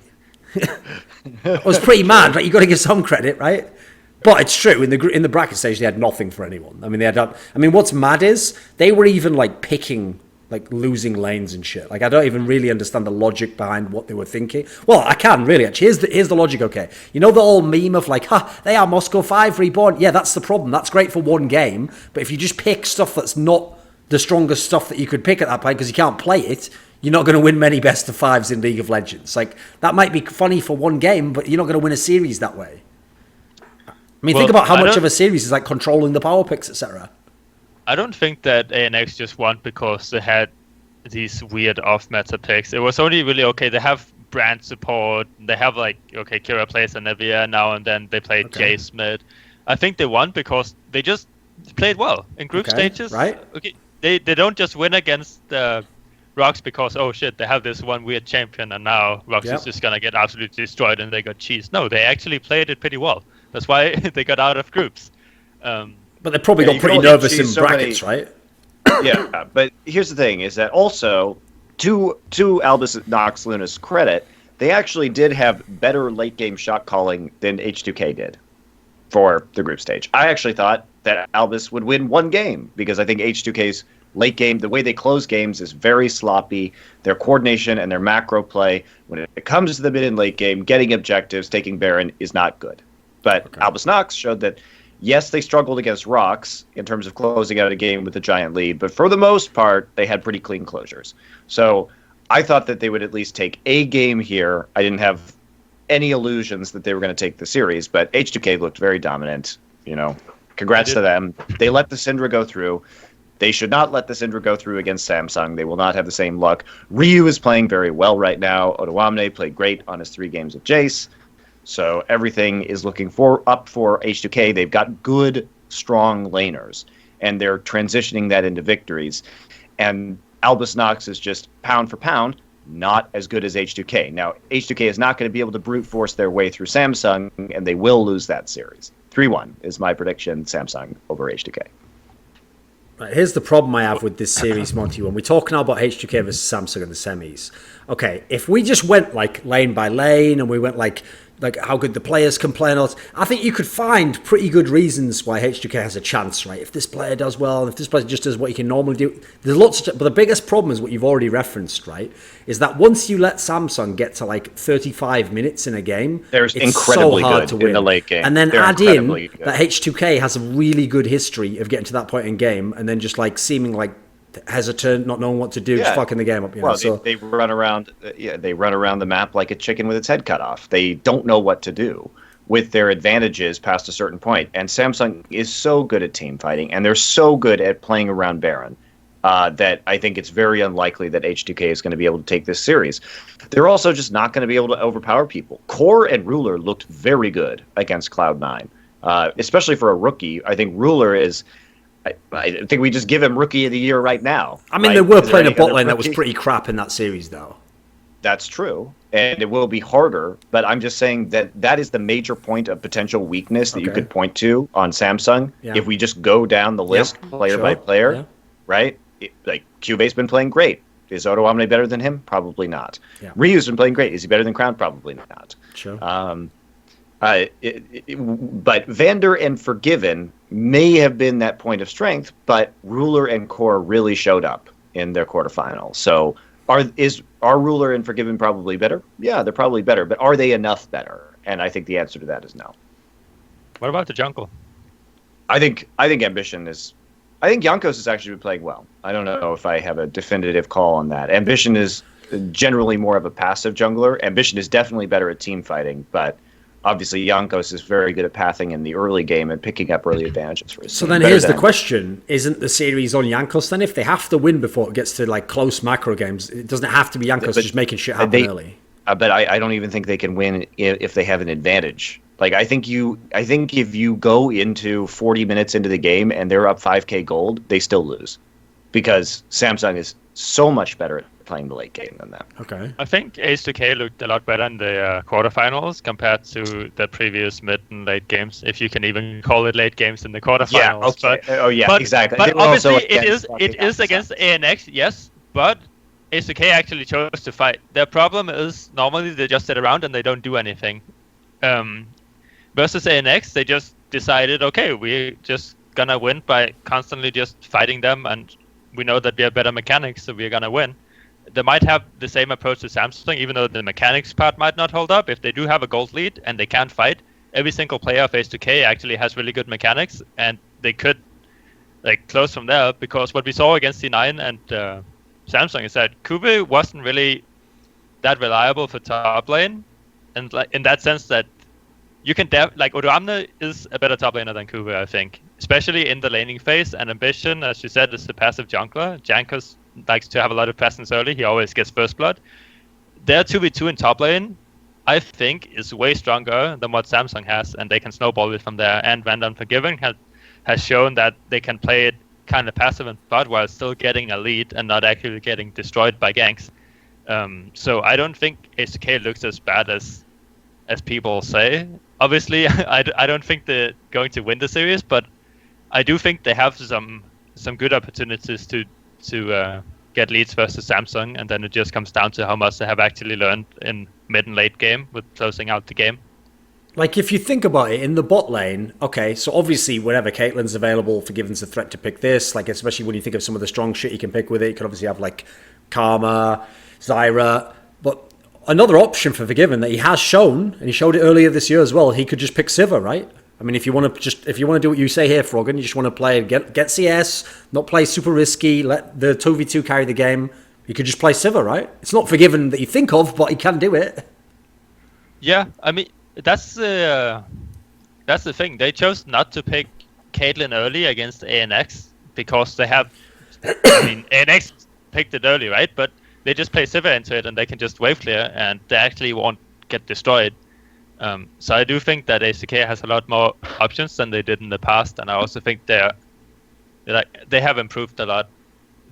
it was pretty mad, right? You got to give some credit, right? But it's true, in the bracket stage they had nothing for anyone. I mean, what's mad is they were even like picking, like, losing lanes and shit. Like, I don't even really understand the logic behind what they were thinking. Well, I can, really, actually. Here's the logic, okay? You know the old meme of, like, they are Moscow 5 reborn? Yeah, that's the problem. That's great for one game. But if you just pick stuff that's not the strongest stuff that you could pick at that point because you can't play it, you're not going to win many best of fives in League of Legends. Like, that might be funny for one game, but you're not going to win a series that way. I mean, think about how much of a series is, like, controlling the power picks, etc. I don't think that ANX just won because they had these weird off-meta picks. It was only really, okay, they have brand support. They have, like, okay, Kira plays Anivia now and then. They played Jace mid. I think they won because they just played well in group stages. Right. Okay, they don't just win against Rocks because, oh shit, they have this one weird champion and now Rocks is just going to get absolutely destroyed and they got cheesed. No, they actually played it pretty well. That's why they got out of groups. But they probably got pretty nervous in brackets, right? Yeah, but here's the thing, is that also, to Albus Nox Luna's credit, they actually did have better late-game shot calling than H2K did for the group stage. I actually thought that Albus would win one game, because I think H2K's late game, the way they close games is very sloppy. Their coordination and their macro play, when it comes to the mid and late game, getting objectives, taking Baron, is not good. But Albus Nox showed that, yes, they struggled against Rocks in terms of closing out a game with a giant lead, but for the most part, they had pretty clean closures. So I thought that they would at least take a game here. I didn't have any illusions that they were going to take the series, but H2K looked very dominant. You know, congrats to them. They let the Syndra go through. They should not let the Syndra go through against Samsung. They will not have the same luck. Ryu is playing very well right now. Otoamne played great on his 3 games of Jace. So everything is looking up for H2K. They've got good, strong laners, and they're transitioning that into victories. And Albus Nox is just, pound for pound, not as good as H2K. Now, H2K is not going to be able to brute force their way through Samsung, and they will lose that series. 3-1 is my prediction, Samsung over H2K. Right, here's the problem I have with this series, Monty. When we're talking now about H2K versus Samsung in the semis, okay, if we just went, like, lane by lane, and we went, like how good the players can play and all that, I think you could find pretty good reasons why H2K has a chance, right? If this player does well, and if this player just does what he can normally do, there's lots of, but the biggest problem is what you've already referenced, right? Is that once you let Samsung get to, like, 35 minutes in a game, it's incredibly so hard to win in the late game. And then add in that H2K has a really good history of getting to that point in game, and then just, like, seeming like hesitant, not knowing what to do, just fucking the game up. They run around. They run around the map like a chicken with its head cut off. They don't know what to do with their advantages past a certain point. And Samsung is so good at team fighting, and they're so good at playing around Baron, that I think it's very unlikely that H2K is going to be able to take this series. They're also just not going to be able to overpower people. Core and Ruler looked very good against Cloud9, especially for a rookie. I think Ruler is. I think we just give him Rookie of the Year right now. I mean, they were playing a bot lane that was pretty crap in that series, though. That's true, and it will be harder, but I'm just saying that is the major point of potential weakness that you could point to on Samsung. If we just go down the list player by player, right? Like, Cubate's been playing great. Is Otoamne better than him? Probably not. Ryu's been playing great. Is he better than Crown? Probably not. Sure. But Vander and Forgiven may have been that point of strength, but Ruler and Core really showed up in their quarterfinal. So are Ruler and Forgiven probably better? Yeah, they're probably better, but are they enough better? And I think the answer to that is no. What about the jungle? I think Ambition is. I think Jankos has actually been playing well. I don't know if I have a definitive call on that. Ambition is generally more of a passive jungler. Ambition is definitely better at team fighting, but obviously Jankos is very good at pathing in the early game and picking up early advantages for his So team. then Better here's the than- question. Isn't the series on Jankos then? If they have to win before it gets to like close macro games, it doesn't have to be Jankos But just making shit happen early. But I don't even think they can win if they have an advantage. Like I think if you go into 40 minutes into the game and they're up 5k gold, they still lose, because Samsung is so much better at playing the late game than them. Okay. I think Ace2K looked a lot better in the quarterfinals compared to the previous mid and late games, if you can even call it late games in the quarterfinals. Yeah. Okay. But, Exactly. But They were also obviously, against it is against ANX, yes. But Ace2K actually chose to fight. Their problem is normally they just sit around and they don't do anything. Versus ANX, they just decided, okay, we're just gonna win by constantly just fighting them, and we know that we have better mechanics, so we're gonna win. They might have the same approach to Samsung, even though the mechanics part might not hold up. If they do have a gold lead and they can't fight, every single player of Ace2K actually has really good mechanics, and they could like close from there. Because what we saw against C9 and Samsung is that Kube wasn't really that reliable for top lane, and like in that sense that you can like Odoamne is a better top laner than Kube, I think, especially in the laning phase. And Ambition, as you said, is the passive jungler. Jankos likes to have a lot of presence early. He always gets first blood. Their 2v2 in top lane, I think, is way stronger than what Samsung has, and they can snowball it from there. And Van Unforgiven has shown that they can play it kind of passive and bot while still getting a lead and not actually getting destroyed by ganks. So I don't think Ace2K looks as bad as people say. Obviously, I don't think they're going to win the series, but I do think they have some good opportunities to get leads versus Samsung, and then it just comes down to how much they have actually learned in mid and late game with closing out the game. Like, if you think about it, in the bot lane, okay, so obviously whenever Caitlyn's available, Forgiven's a threat to pick this, like, especially when you think of some of the strong shit you can pick with it. You can obviously have, like, Karma, Zyra, but another option for Forgiven that he has shown, and he showed it earlier this year as well, he could just pick Sivir, right? I mean, if you want to do what you say here, Froggen, you just want to play, get CS, not play super risky, let the 2v2 carry the game, you could just play Sivir, right? It's not Forgiven that you think of, but he can do it. Yeah, I mean, that's the thing. They chose not to pick Caitlyn early against ANX because they have. I mean, ANX picked it early, right? But they just play Sivir into it, and they can just wave clear, and they actually won't get destroyed. So I do think that Ace2K has a lot more options than they did in the past, and I also think they have improved a lot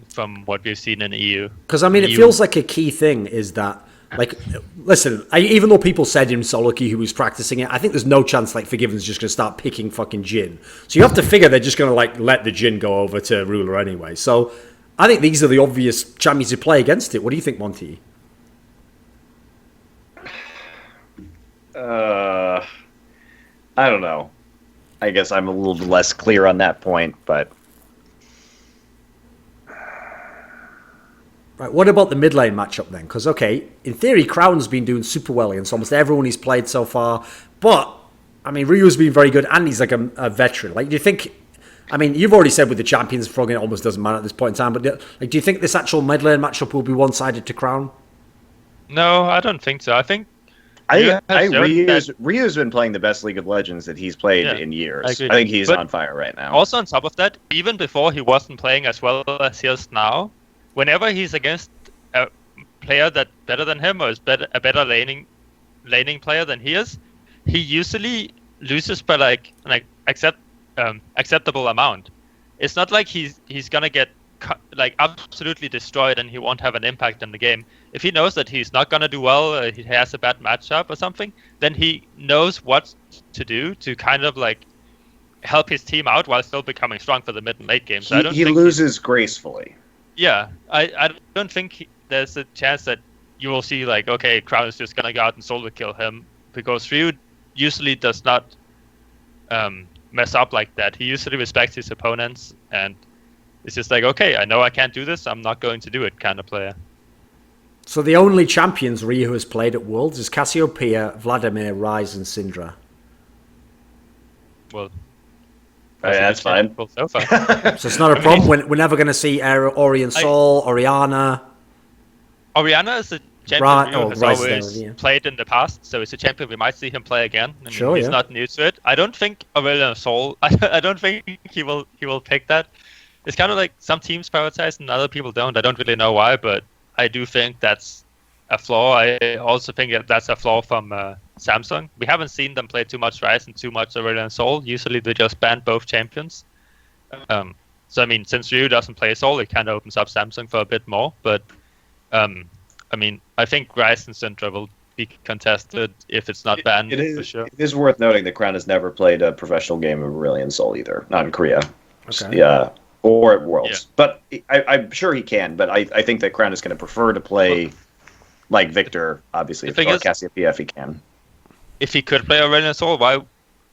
from what we've seen in EU. Because I mean, it feels like a key thing is that. Like, listen, even though people said in solo queue who was practicing it, I think there's no chance like Forgiven's just going to start picking fucking Jhin. So you have to figure they're just going to like let the Jhin go over to Ruler anyway. So I think these are the obvious champions to play against it. What do you think, Monty? I don't know. I guess I'm a little less clear on that point, but Right, what about the mid lane matchup then? Because, okay, in theory, Crown's been doing super well against almost everyone he's played so far. But, I mean, Ryu's been very good, and he's like a veteran. Like, do you think... I mean, you've already said with the champions, Froggen, it almost doesn't matter at this point in time. But, like, do you think this actual mid lane matchup will be one-sided to Crown? No, I don't think so. I think... Ryu's been playing the best League of Legends that he's played in years. I think he's on fire right now. Also, on top of that, even before he wasn't playing as well as he is now, whenever he's against a player that's better than him or is a better laning player than he is, he usually loses by like acceptable amount. It's not like he's gonna get like absolutely destroyed and he won't have an impact on the game. If he knows that he's not gonna do well, he has a bad matchup or something, then he knows what to do to kind of like help his team out while still becoming strong for the mid and late game. So he loses gracefully. Yeah, I don't think there's a chance that you will see like, okay, Crown is just gonna go out and solo kill him, because Ryu usually does not mess up like that. He usually respects his opponents, and it's just like, okay, I know I can't do this, I'm not going to do it kind of player. So the only champions Ryu has played at Worlds is Cassiopeia, Vladimir, Ryze, and Syndra. well, That's fine. So far. So it's not a problem. We're never going to see Ori and Sol, Oriana. Oriana is a champion Right, Ryu has Rise always there, yeah. played in the past, so it's a champion we might see him play again. I mean, Sure, he's yeah. not new to it. I don't think Aurelion Sol. I don't think he will pick that. It's kind of like some teams prioritize and other people don't. I don't really know why, but I do think that's a flaw. I also think that that's a flaw from Samsung. We haven't seen them play too much Rise and too much Aurelion Sol. Usually they just ban both champions. So I mean, since Ryu doesn't play Sol, it kind of opens up Samsung for a bit more. But I mean, I think Rise and Syndra will be contested if it's not banned for sure. It is worth noting that Crown has never played a professional game of Aurelion Sol either, not in Korea. Okay. Yeah, or at Worlds. Yeah. But I'm sure he can, but I think that Crown is going to prefer to play like Victor, obviously, The or thing is- Cassiopeia if he can. If he could play Aurelion Sol, why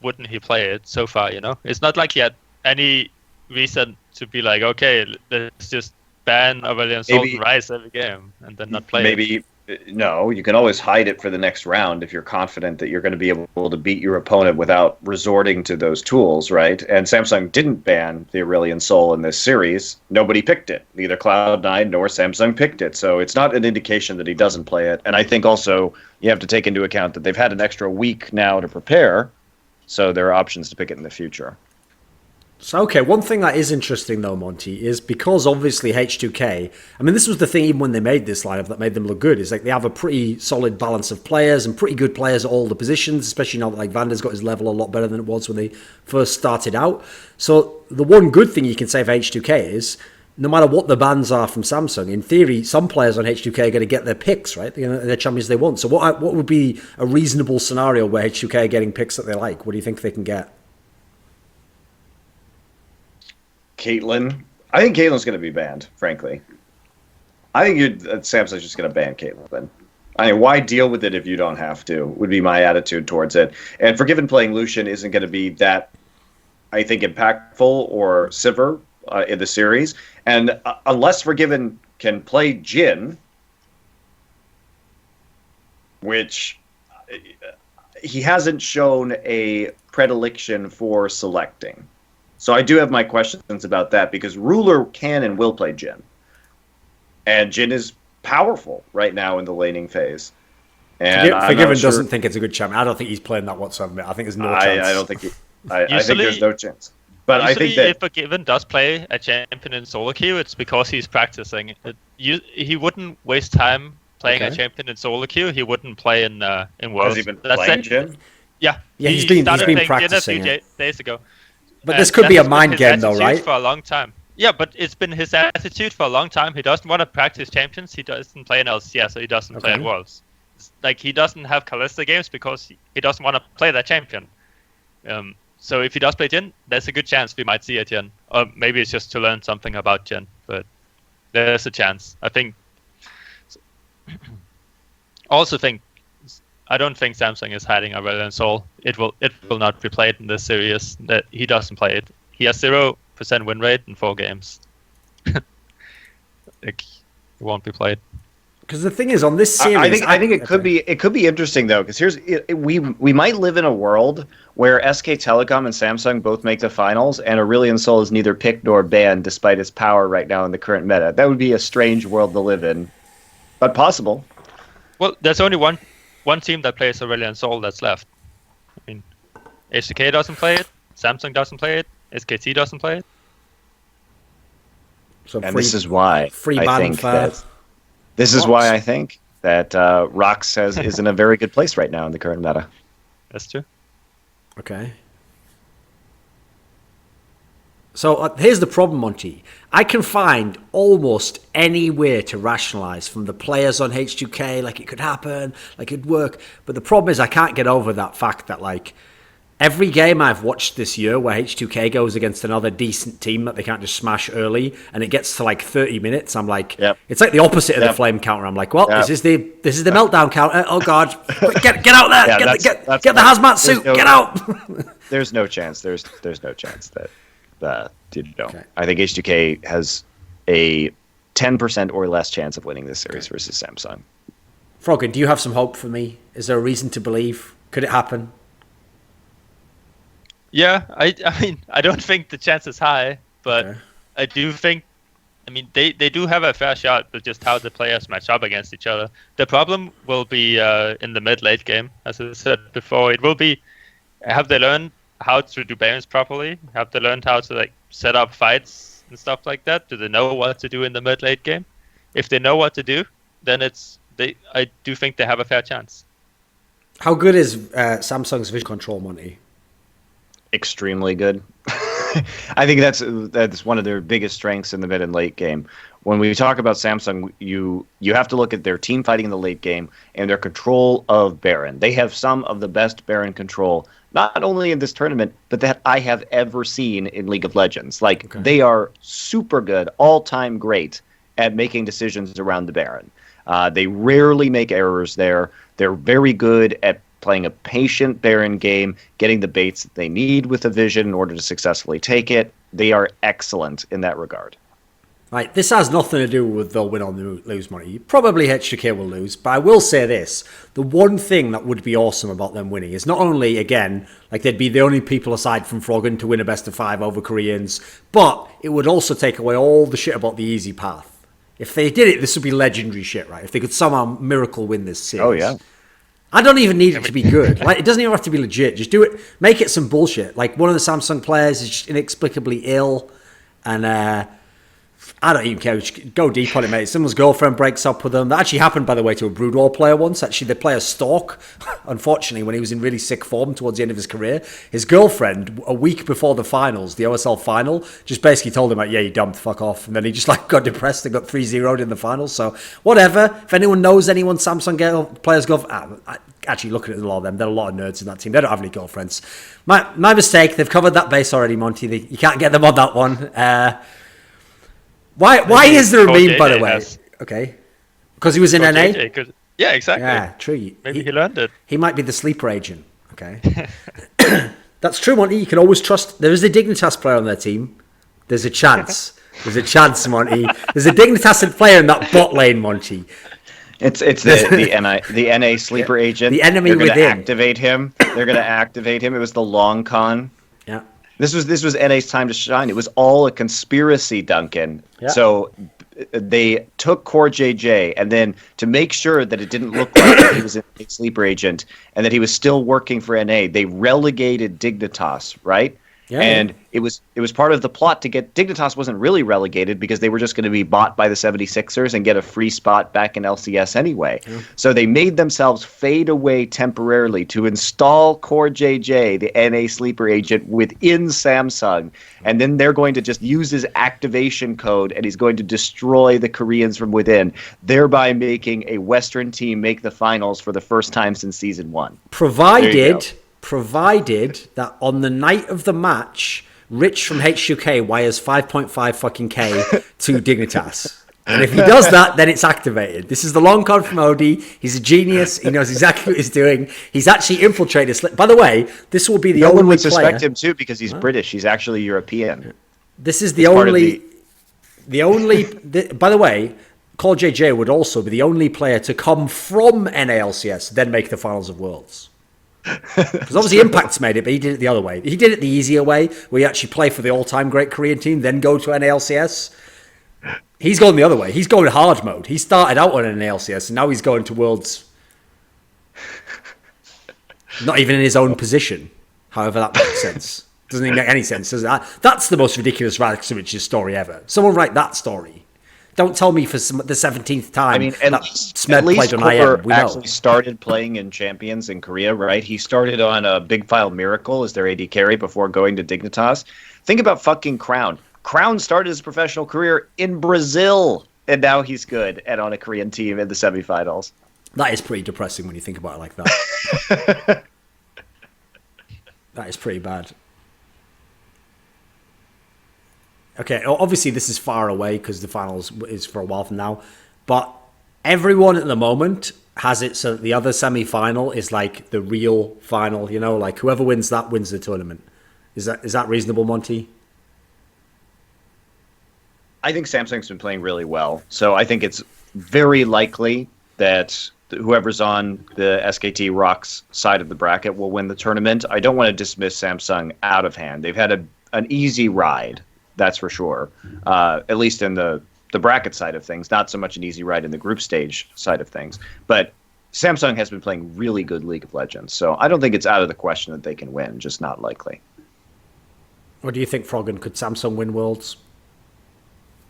wouldn't he play it so far, you know? It's not like he had any reason to be like, okay, let's just ban Aurelion Sol Maybe- and Rise every game and then not play it. Maybe no, you can always hide it for the next round if you're confident that you're going to be able to beat your opponent without resorting to those tools, right? And Samsung didn't ban the Aurelion Sol in this series. Nobody picked it. Neither Cloud9 nor Samsung picked it. So it's not an indication that he doesn't play it. And I think also you have to take into account that they've had an extra week now to prepare, so there are options to pick it in the future. So, okay, one thing that is interesting, though, Monty, is because obviously H2K, I mean, this was the thing even when they made this lineup that made them look good, is like they have a pretty solid balance of players and pretty good players at all the positions, especially now that like Vander's got his level a lot better than it was when they first started out. So the one good thing you can say for H2K is, no matter what the bans are from Samsung, in theory, some players on H2K are going to get their picks, right? They're going to, their champions they want. So what would be a reasonable scenario where H2K are getting picks that they like? What do you think they can get? Caitlyn. I think Caitlyn's going to be banned, frankly. I think Samsung's just going to ban Caitlyn. I mean, why deal with it if you don't have to, would be my attitude towards it. And Forgiven playing Lucian isn't going to be that, I think, impactful or Sivir in the series. And unless Forgiven can play Jhin, which he hasn't shown a predilection for selecting. So I do have my questions about that, because Ruler can and will play Jhin. And Jhin is powerful right now in the laning phase. And Forgiven doesn't think it's a good champion. I don't think he's playing that whatsoever. I think there's no chance. I don't think I think there's no chance. But I think that if Forgiven does play a champion in solo queue, it's because he's practicing. He wouldn't waste time playing a champion in solo queue. He wouldn't play in Worlds. has he been playing Jhin? Yeah, he's been started playing practicing Jhin a few days ago. But this could be a mind game, though, attitude right? For a long time. Yeah, but it's been his attitude for a long time. He doesn't want to practice champions. He doesn't play in LCS, so he doesn't play in Worlds. It's like he doesn't have Kalista games because he doesn't want to play that champion. So if he does play Jhin, there's a good chance we might see a Jhin. Or maybe it's just to learn something about Jhin, but there's a chance. I think. I don't think Samsung is hiding Aurelion Sol. It will not be played in this series. That he doesn't play it. He has 0% win rate in 4 games. It won't be played. Because the thing is, on this series, I think it could be interesting though, because we might live in a world where SK Telecom and Samsung both make the finals, and Aurelion Sol is neither picked nor banned despite its power right now in the current meta. That would be a strange world to live in, but possible. Well, there's only one team that plays Aurelion Sol that's left. I mean, HTK doesn't play it, Samsung doesn't play it, SKT doesn't play it. So This is why I think that Rox is in a very good place right now in the current meta. That's true. Okay. So here's the problem, Monty. I can find almost any way to rationalize from the players on H2K, like it could happen, like it'd work. But the problem is I can't get over that fact that like every game I've watched this year where H2K goes against another decent team that they can't just smash early and it gets to like 30 minutes, I'm like, It's like the opposite of the flame counter. I'm like, well, this is the meltdown counter. Oh God, get out there, get the hazmat suit, get out. There's no chance. There's no chance that I think H2K has a 10% or less chance of winning this series versus Samsung. Froggen, do you have some hope for me? Is there a reason to believe? Could it happen? Yeah, I mean, I don't think the chance is high, but Okay. I do think, I mean, they do have a fair shot with just how the players match up against each other. The problem will be in the mid-late game, as I said before. It will be, have they learned how to do barons properly? Have they learned how to like set up fights and stuff like that? Do they know what to do in the mid-late game? If they know what to do, then I do think they have a fair chance. How good is Samsung's vision control, Monty? Extremely good. I think that's one of their biggest strengths in the mid and late game. When we talk about Samsung, you have to look at their team fighting in the late game and their control of Baron. They have some of the best Baron control, not only in this tournament, but that I have ever seen in League of Legends. Like, they are super good, all-time great at making decisions around the Baron. They rarely make errors there. They're very good at playing a patient Baron game, getting the baits that they need with the vision in order to successfully take it. They are excellent in that regard. Right, this has nothing to do with they'll win or lose, Monty. Probably HJK will lose, but I will say this. The one thing that would be awesome about them winning is not only, again, like they'd be the only people aside from Froggen to win a best of 5 over Koreans, but it would also take away all the shit about the easy path. If they did it, this would be legendary shit, right? If they could somehow miracle win this series. Oh, yeah. I don't even need it to be good. Like, it doesn't even have to be legit. Just do it. Make it some bullshit. Like, one of the Samsung players is just inexplicably ill, and I don't even care. Just go deep on it, mate. Someone's girlfriend breaks up with them. That actually happened, by the way, to a Brood War player once. Actually, the player Stork, unfortunately, when he was in really sick form towards the end of his career, his girlfriend, a week before the finals, the OSL final, just basically told him, like, yeah, you dumped, fuck off. And then he just like got depressed and got 3-0'd in the finals. So, whatever. If anyone knows anyone Samsung players actually looking at a lot of them, there are a lot of nerds in that team. They don't have any girlfriends. My mistake. They've covered that base already, Monty. You can't get them on that one. Why is there a meme, by the way? Okay. Because he was in NA? Yeah, exactly. Yeah, true. Maybe he learned it. He might be the sleeper agent. Okay. That's true, Monty. You can always trust. There is a Dignitas player on their team. There's a chance. There's a chance, Monty. There's a Dignitas player in that bot lane, Monty. It's the NA sleeper agent. The enemy They're within. They're going to activate him. It was the long con. Yeah. This was NA's time to shine. It was all a conspiracy, Duncan. Yeah. So they took Core JJ, and then to make sure that it didn't look like he was a sleeper agent and that he was still working for NA, they relegated Dignitas, right? Yeah, and it was part of the plot to get Dignitas wasn't really relegated because they were just going to be bought by the 76ers and get a free spot back in LCS anyway. Yeah. So they made themselves fade away temporarily to install Core JJ, the NA sleeper agent, within Samsung. And then they're going to just use his activation code and he's going to destroy the Koreans from within, thereby making a Western team make the finals for the first time since Season 1. Provided that on the night of the match, Rich from HUK wires 5.5 fucking K to Dignitas. And if he does that, then it's activated. This is the long card from Odie. He's a genius. He knows exactly what he's doing. He's actually infiltrated. By the way, this will be the only player. No one would suspect him too because he's British. He's actually European. This is the only. By the way, Call JJ would also be the only player to come from NALCS, then make the finals of Worlds. Because obviously Impact's made it, but he did it the other way. He did it the easier way, where you actually play for the all-time great Korean team, then go to NALCS. He's going the other way. He's going hard mode. He started out on NALCS, and now he's going to Worlds. Not even in his own position. However that makes sense. Doesn't even make any sense, does it? That's the most ridiculous Raxovich's story ever. Someone write that story. Don't tell me for the 17th time. I mean, at least Cooper actually started playing in Champions in Korea, right? He started on a Big File Miracle as their AD carry before going to Dignitas. Think about fucking Crown. Crown started his professional career in Brazil, and now he's good and on a Korean team in the semifinals. That is pretty depressing when you think about it like that. That is pretty bad. Okay, obviously this is far away because the finals is for a while from now, but everyone at the moment has it so that the other semi-final is like the real final, you know, like whoever wins that wins the tournament. Is that reasonable, Monty? I think Samsung's been playing really well, so I think it's very likely that whoever's on the SKT Rocks side of the bracket will win the tournament. I don't want to dismiss Samsung out of hand. They've had an easy ride, that's for sure. At least in the bracket side of things, not so much an easy ride in the group stage side of things. But Samsung has been playing really good League of Legends, so I don't think it's out of the question that they can win, just not likely. What do you think, Froggen? Could Samsung win Worlds?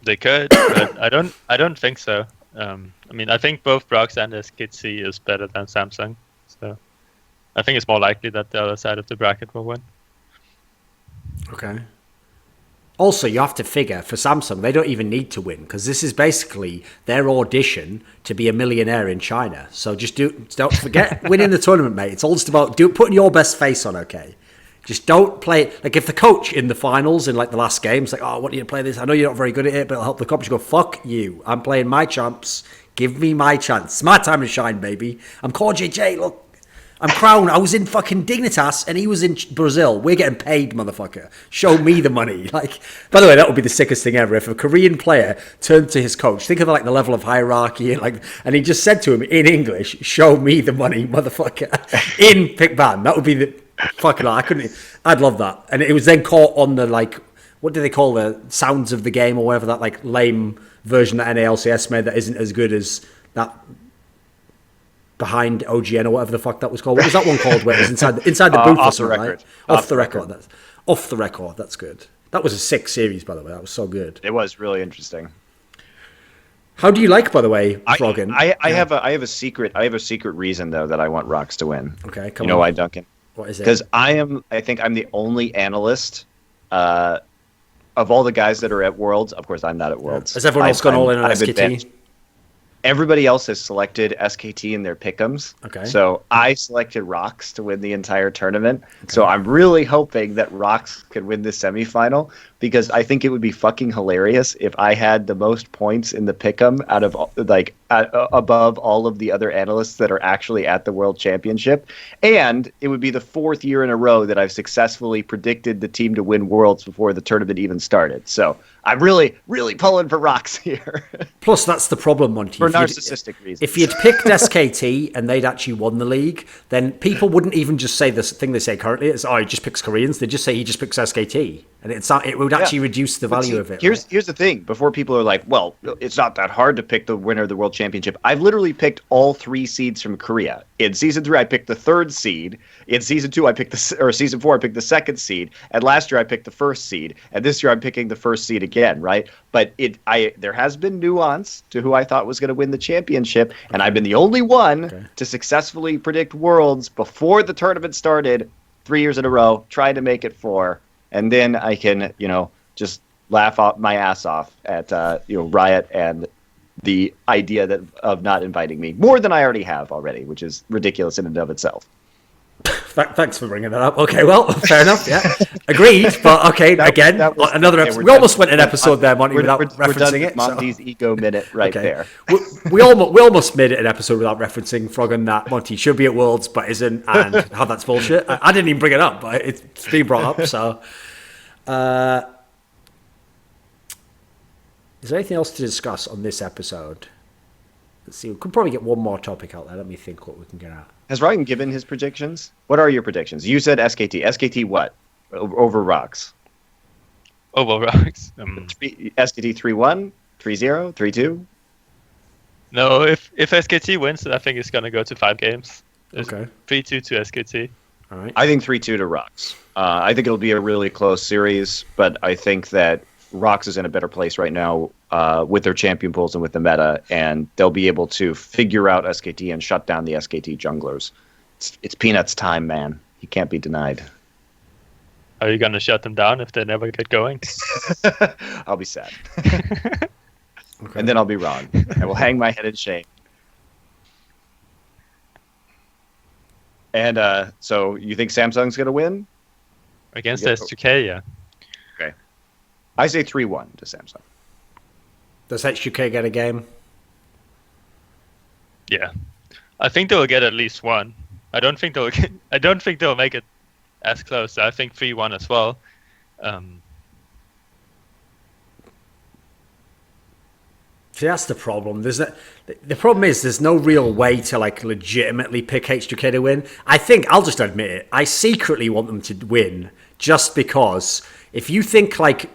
They could, but I don't think so. I mean, I think both Brox and SKT is better than Samsung, so I think it's more likely that the other side of the bracket will win. Okay. Also, you have to figure, for Samsung, they don't even need to win, because this is basically their audition to be a millionaire in China. So just don't forget winning the tournament, mate. It's all just about putting your best face on, okay? Just don't play, like if the coach in the finals in like the last game's like, oh, what do you play this? I know you're not very good at it, but it'll help the coach. You go, fuck you. I'm playing my champs. Give me my chance. It's my time to shine, baby. I'm Core JJ, look. I'm Crown. I was in fucking Dignitas and he was in Brazil. We're getting paid, motherfucker. Show me the money. Like, by the way, that would be the sickest thing ever. If a Korean player turned to his coach, think of like the level of hierarchy, and he just said to him in English, show me the money, motherfucker. In pick ban. That would be the fucking, I'd love that. And it was then caught on the, like, what do they call the sounds of the game or whatever, that like lame version that NALCS made that isn't as good as that behind OGN or whatever the fuck that was called. What was that one called where it was inside the booth or something, right? Off the record. Off the record. That's good. That was a sick series, by the way. That was so good. It was really interesting. How do you like, by the way, Froggen? I have a secret reason though that I want Rocks to win. Okay, come on. You know why, Duncan? What is it? Because I think I'm the only analyst of all the guys that are at Worlds. Of course, I'm not at Worlds. Has everyone else gone all in on SKT? Everybody else has selected SKT in their pick'ems. Okay. So I selected Rocks to win the entire tournament. Okay. So I'm really hoping that Rocks could win this semifinal, because I think it would be fucking hilarious if I had the most points in the pick'em out of above all of the other analysts that are actually at the World Championship. And it would be the 4th year in a row that I've successfully predicted the team to win Worlds before the tournament even started. So I'm really, really pulling for Rocks here. Plus, that's the problem, Monty. For narcissistic reasons. If you'd picked SKT and they'd actually won the league, then people wouldn't even just say this thing they say currently. It's, oh, he just picks Koreans. They'd just say he just picks SKT. And it would actually reduce the value of it. Here's the thing. Before people are like, well, it's not that hard to pick the winner of the World Championship. I've literally picked all 3 seeds from Korea. In Season 3, I picked the 3rd seed. In Season 2, Season 4, I picked the 2nd seed. And last year, I picked the 1st seed. And this year, I'm picking the 1st seed again, right? But there has been nuance to who I thought was going to win the championship. And I've been the only one to successfully predict Worlds before the tournament started 3 years in a row, trying to make it 4. And then I can, just laugh my ass off at, Riot and the idea of not inviting me more than I already have already, which is ridiculous in and of itself. Thanks for bringing that up. Okay, well, fair enough. Yeah, agreed. But okay, another episode. We almost went an episode there, Monty, without referencing it. Monty's ego minute there. we almost made it an episode without referencing Froggen that Monty should be at Worlds but isn't, and how that's bullshit. I didn't even bring it up, but it's been brought up. So, is there anything else to discuss on this episode? Let's see. We could probably get one more topic out there. Let me think what we can get at. Has Ryan given his predictions? What are your predictions? You said SKT. SKT what? Over Rocks. Over Rocks. SKT 3-1, 3-0, 3-2? No, if SKT wins, I think it's going to go to 5 games. Okay. 3-2 to SKT. All right. I think 3-2 to Rocks. I think it'll be a really close series, but I think that Rocks is in a better place right now with their champion pools and with the meta, and they'll be able to figure out SKT and shut down the SKT junglers. It's Peanuts time, man. He can't be denied. Are you going to shut them down if they never get going? I'll be sad. Okay. And then I'll be wrong. I will hang my head in shame. And so you think Samsung's going to win? Against SGK, yeah. Okay. I say 3-1 to Samsung. Does HUK get a game? Yeah. I think they'll get at least one. I don't think they'll make it as close. I think 3-1 as well. See, that's the problem. The problem is there's no real way to like legitimately pick H2K to win. I think I'll just admit it. I secretly want them to win just because if you think like,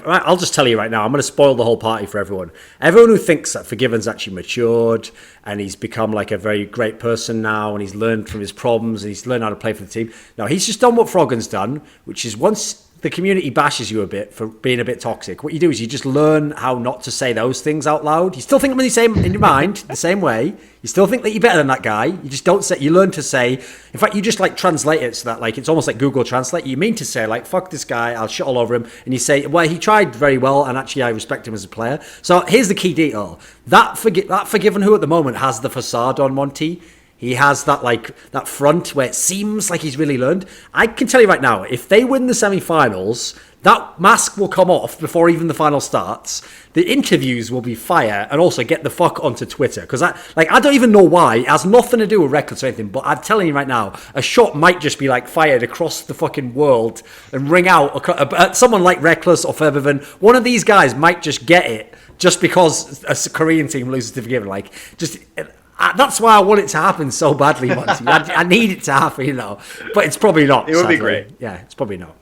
I'll just tell you right now, I'm going to spoil the whole party for everyone. Everyone who thinks that Forgiven's actually matured and he's become like a very great person now and he's learned from his problems and he's learned how to play for the team. No, he's just done what Froggen's done, which is once the community bashes you a bit for being a bit toxic, what you do is you just learn how not to say those things out loud. You still think them in your mind the same way. You still think that you're better than that guy. You just don't say. You learn to say. In fact, you just like translate it so that like it's almost like Google Translate. You mean to say like fuck this guy, I'll shit all over him, and you say, well, he tried very well, and actually I respect him as a player. So here's the key detail: that Forgiven who at the moment has the facade on Monty. He has that front where it seems like he's really learned. I can tell you right now, if they win the semi-finals, that mask will come off before even the final starts. The interviews will be fire and also get the fuck onto Twitter. Because I don't even know why. It has nothing to do with records or anything. But I'm telling you right now, a shot might just be like fired across the fucking world and ring out. Someone like Reckless or Forgiven, one of these guys might just get it just because a Korean team loses to Forgiven. That's why I want it to happen so badly, Monty. I need it to happen, But it's probably not. It would be great. Yeah, it's probably not.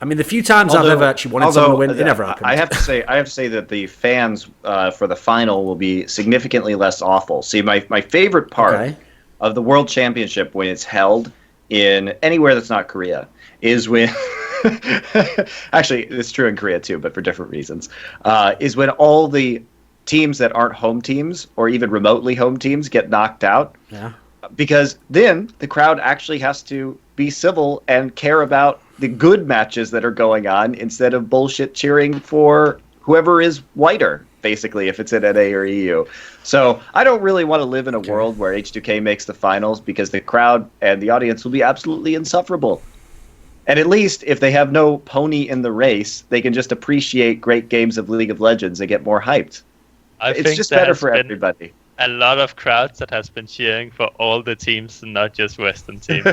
I mean, the few times I've ever actually wanted someone to win, it never happened. I have to say that the fans for the final will be significantly less awful. See, my favorite part of the World Championship when it's held in anywhere that's not Korea is when. Actually, it's true in Korea too, but for different reasons. Is when all the teams that aren't home teams or even remotely home teams get knocked out. Yeah. Because then the crowd actually has to be civil and care about the good matches that are going on instead of bullshit cheering for whoever is whiter, basically, if it's at NA or EU. So I don't really want to live in a world where H2K makes the finals because the crowd and the audience will be absolutely insufferable. And at least if they have no pony in the race, they can just appreciate great games of League of Legends and get more hyped. It's just better for everybody. A lot of crowds that has been cheering for all the teams and not just Western teams.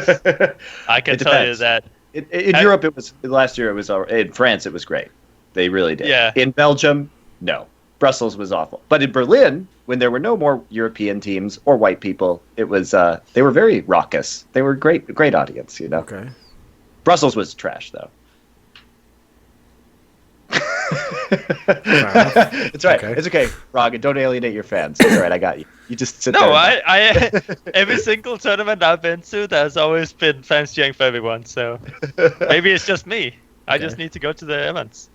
I can tell you that. In Europe, it was last year. It was in France. It was great. They really did. Yeah. In Belgium, no. Brussels was awful. But in Berlin, when there were no more European teams or white people, it was they were very raucous. They were great audience. Okay. Brussels was trash though. It's right. Okay. It's okay, Froggen. Don't alienate your fans. It's all right. I got you. You just sit there. No, I every single tournament I've been to, there's always been fans cheering for everyone. So maybe it's just me. I just need to go to the events.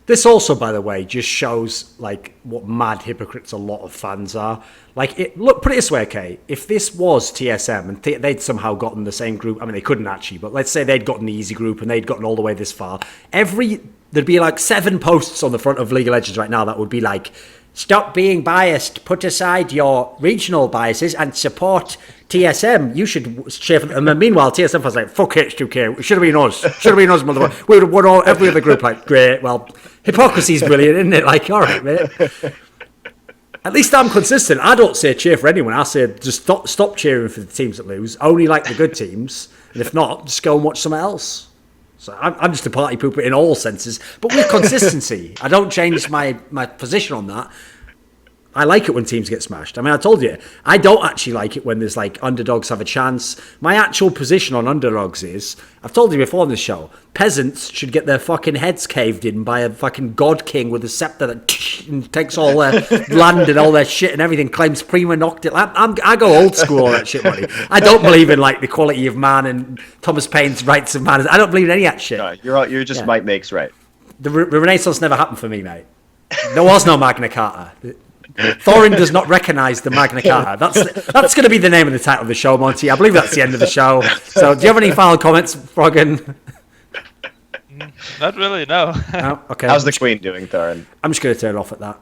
This also, by the way, just shows what mad hypocrites a lot of fans are. Put it this way, okay? If this was TSM and they'd somehow gotten the same group, I mean, they couldn't actually, but let's say they'd gotten the easy group and they'd gotten all the way this far. There'd be 7 posts on the front of League of Legends right now that would be like, stop being biased, put aside your regional biases and support TSM. You should cheer for them. And meanwhile, TSM was like, fuck H2K. It should have been us. Should have been us, motherfucker. We would have won every other group. Great. Well, hypocrisy's brilliant, isn't it? All right, mate. At least I'm consistent. I don't say cheer for anyone. I say just stop cheering for the teams that lose. Only like the good teams. And if not, just go and watch something else. So I'm just a party pooper in all senses, but with consistency. I don't change my position on that. I like it when teams get smashed. I mean, I told you, I don't actually like it when there's underdogs have a chance. My actual position on underdogs is, I've told you before on this show, peasants should get their fucking heads caved in by a fucking god king with a scepter that takes all their land and all their shit and everything, claims prima noctil. I go old school on that shit, buddy. I don't believe in the quality of man and Thomas Paine's rights of man. I don't believe in any of that shit. No, you're just might makes right. The Renaissance never happened for me, mate. There was no Magna Carta. Thorin does not recognise the Magna Carta. That's going to be the name of the title of the show, Monty. I believe that's the end of the show. So, do you have any final comments, Froggen? Not really, no. No? Okay. How's the Queen doing, Thorin? I'm just going to turn it off at that.